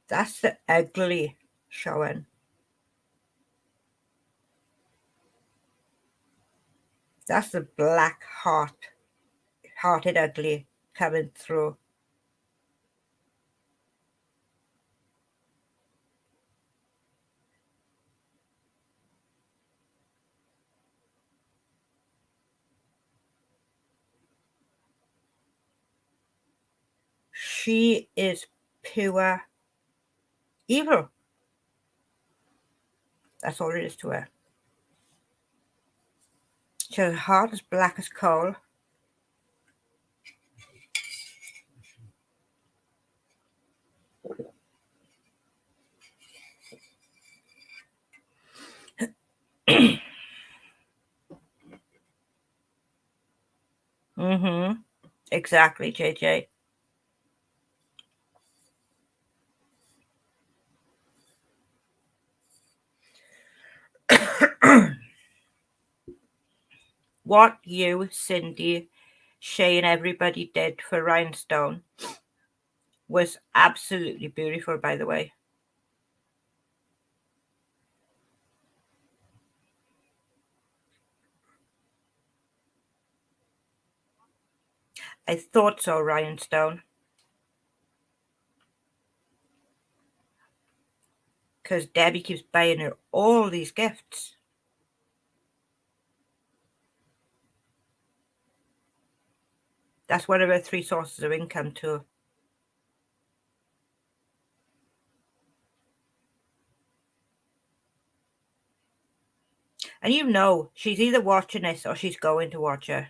That's the ugly showing. That's the black hearted ugly coming through. She is pure evil. That's all it is to her. She has a heart as black as coal. Mm-hmm. Exactly, JJ. What you, Cindy, Shay, and everybody did for Rhinestone was absolutely beautiful, by the way. I thought so, Rhinestone. Because Debbie keeps buying her all these gifts. That's one of her 3 sources of income, too. And you know, she's either watching this or she's going to watch her.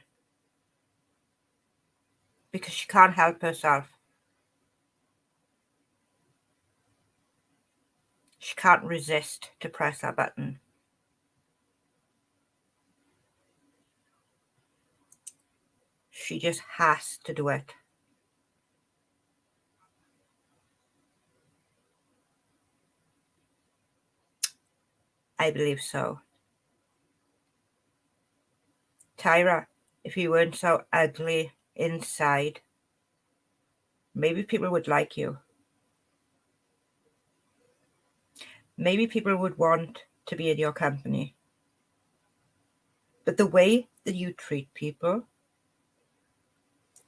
Because she can't help herself. She can't resist to press that button. She just has to do it. I believe so. Tyra, if you weren't so ugly inside, maybe people would like you. Maybe people would want to be in your company. But the way that you treat people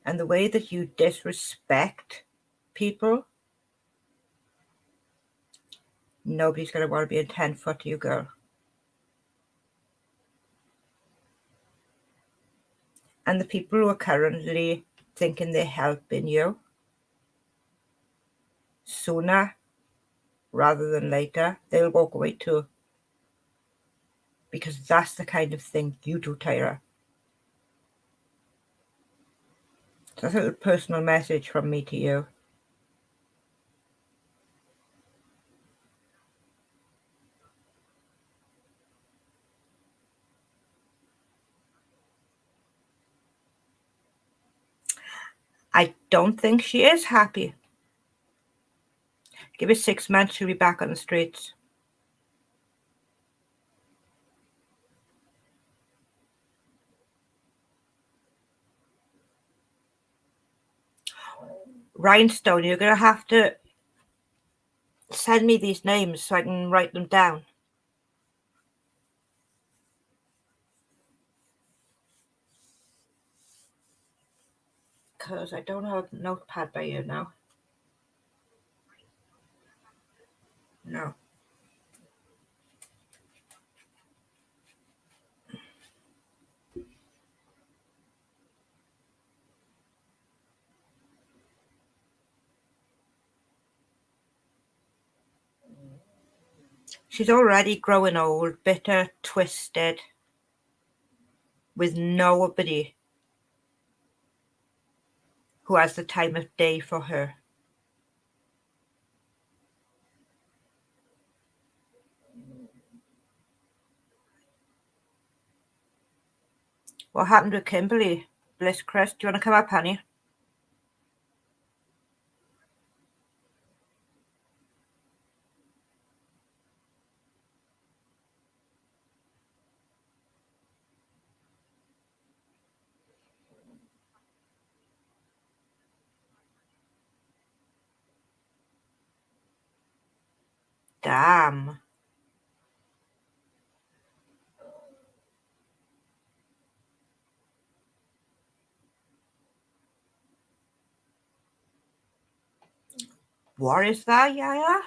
and the way that you disrespect people, nobody's going to want to be in 10 foot of you, girl. And the people who are currently thinking they're helping you, sooner rather than later, they'll walk away too. Because that's the kind of thing you do, Tyra. So that's a little personal message from me to you. I don't think she is happy. Give it 6 months, she'll be back on the streets. Rhinestone, you're going to have to send me these names so I can write them down. Because I don't have a notepad by you now. No. She's already growing old, bitter, twisted, with nobody who has the time of day for her. What happened to Kimberly? Bliss Chris, do you want to come up, honey? Damn. What is that, Yaya?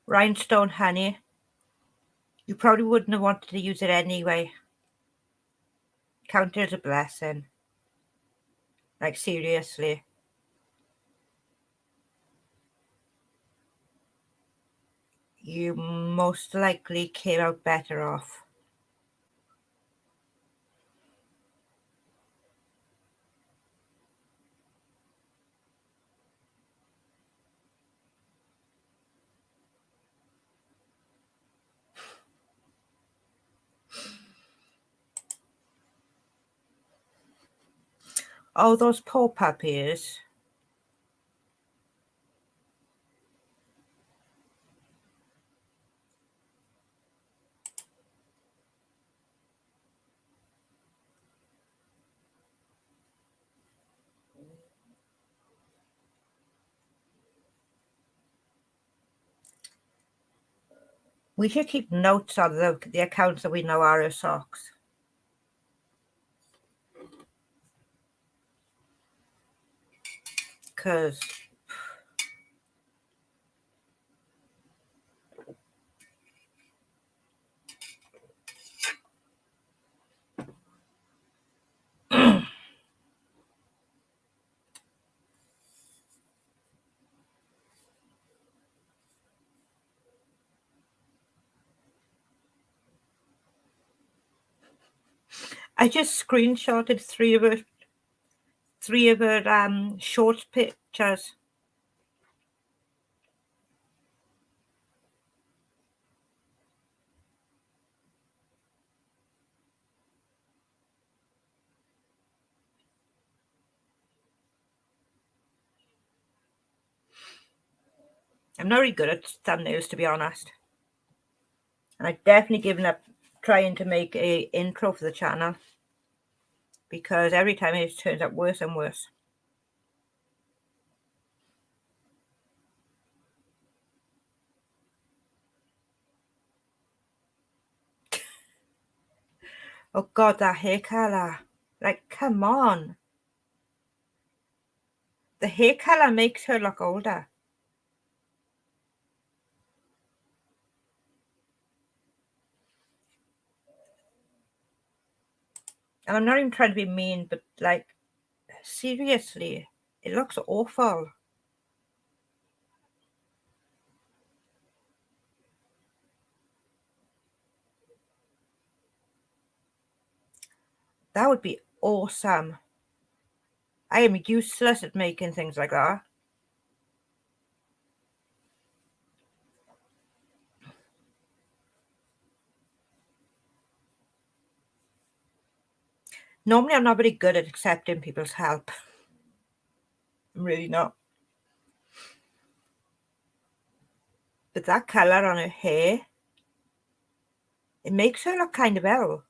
Rhinestone, honey. You probably wouldn't have wanted to use it anyway. Count it as a blessing. Like, seriously. You most likely came out better off. Oh, those poor puppies. We should keep notes on the accounts that we know are her socks. Because I just screenshotted three of her short pictures. I'm not really good at thumbnails, to be honest. And I've definitely given up trying to make a intro for the channel because every time it turns out worse and worse. Oh God, that hair color. Like, come on. The hair color makes her look older. And I'm not even trying to be mean, but like, seriously, it looks awful. That would be awesome. I am useless at making things like that. Normally, I'm not very good at accepting people's help. I'm really not. But that colour on her hair, it makes her look kind of ill.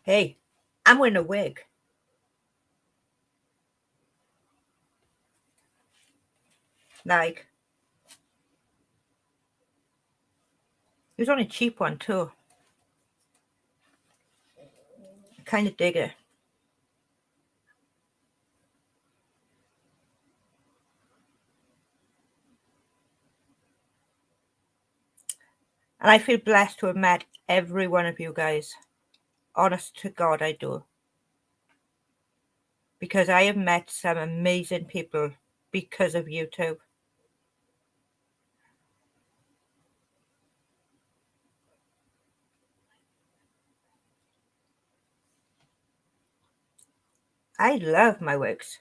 Hey, I'm wearing a wig. Like, it was only a cheap one too. I kind of dig it. And I feel blessed to have met every one of you guys. Honest to God, I do. Because I have met some amazing people because of YouTube. I love my wigs.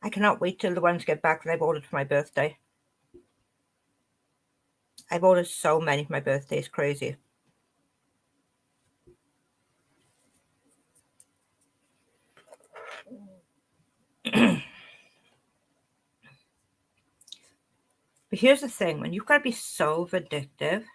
I cannot wait till the ones get back that I've ordered for my birthday. I've ordered so many for my birthday, it's crazy. But here's the thing, when you've got to be so vindictive.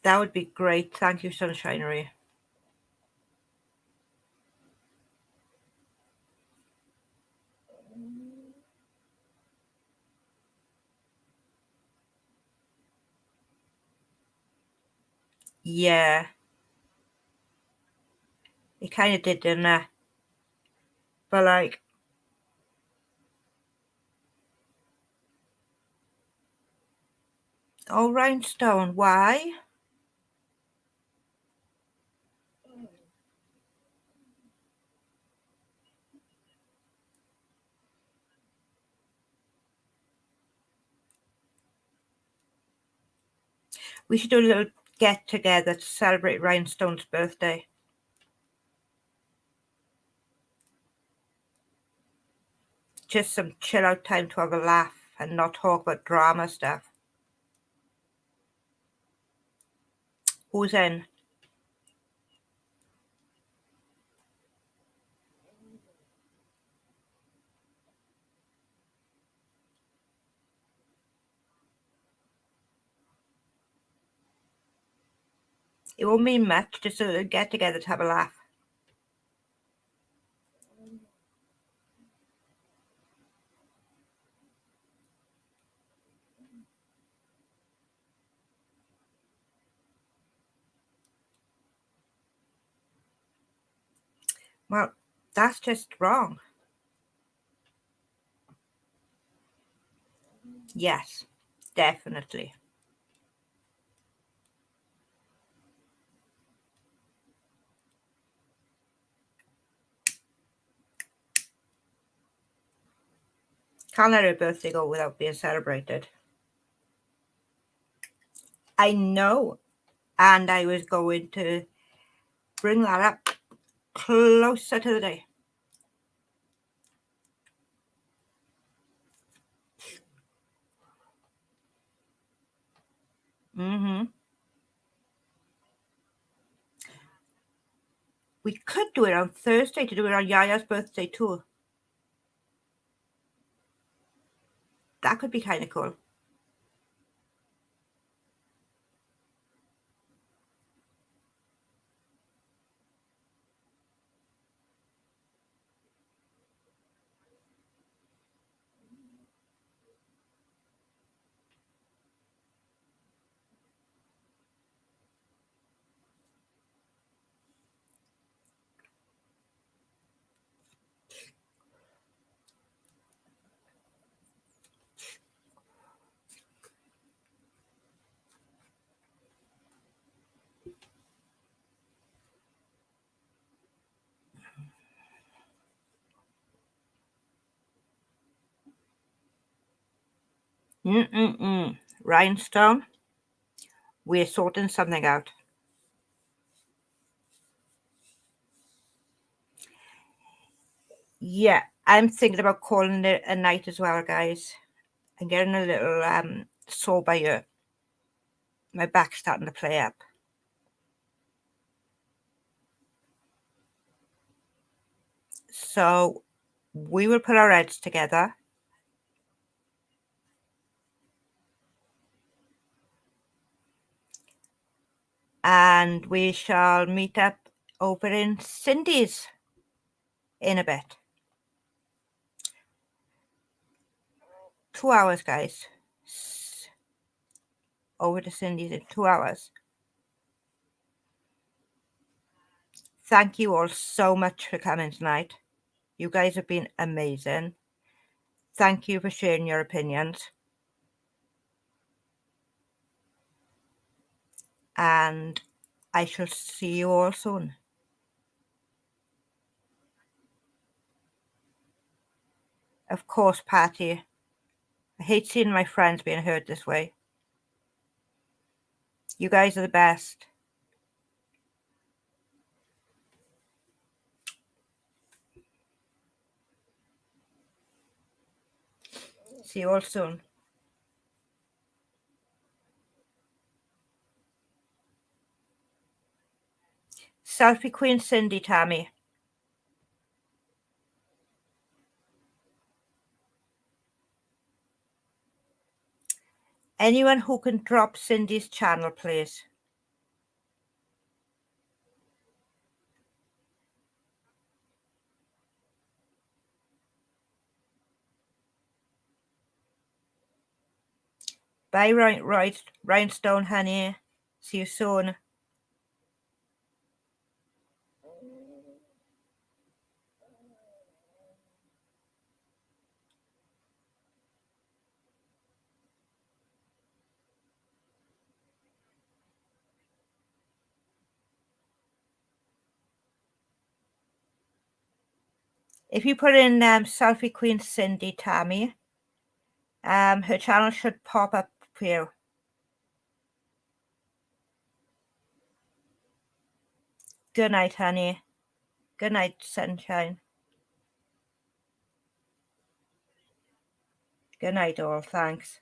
That would be great. Thank you, Sunshinery. Yeah. It kind of did, didn't it? But like, oh, Rhinestone, why? We should do a little get together to celebrate Rhinestone's birthday. Just some chill out time to have a laugh and not talk about drama stuff. Who's in? It won't mean much, just a little get together to have a laugh. Well, that's just wrong. Yes, definitely. Can't let her birthday go without being celebrated. I know And I was going to bring that up closer to the day. We could do it on Thursday to do it on Yaya's birthday too. That could be kind of cool. Rhinestone, we're sorting something out. Yeah, I'm thinking about calling it a night as well, guys. I'm getting a little sore by ear. My back's starting to play up. So we will put our heads together. And we shall meet up over in Cindy's in a bit. 2 hours, guys. Over to Cindy's in 2 hours. Thank you all so much for coming tonight. You guys have been amazing. Thank you for sharing your opinions. And I shall see you all soon. Of course, Patty. I hate seeing my friends being hurt this way. You guys are the best. See you all soon. Selfie Queen Cindy, Tammy. Anyone who can drop Cindy's channel, please. Bye, Rhinestone, honey. See you soon. If you put in Selfie Queen Cindy, Tammy, her channel should pop up for you. Good night, honey. Good night, sunshine. Good night, all. Thanks.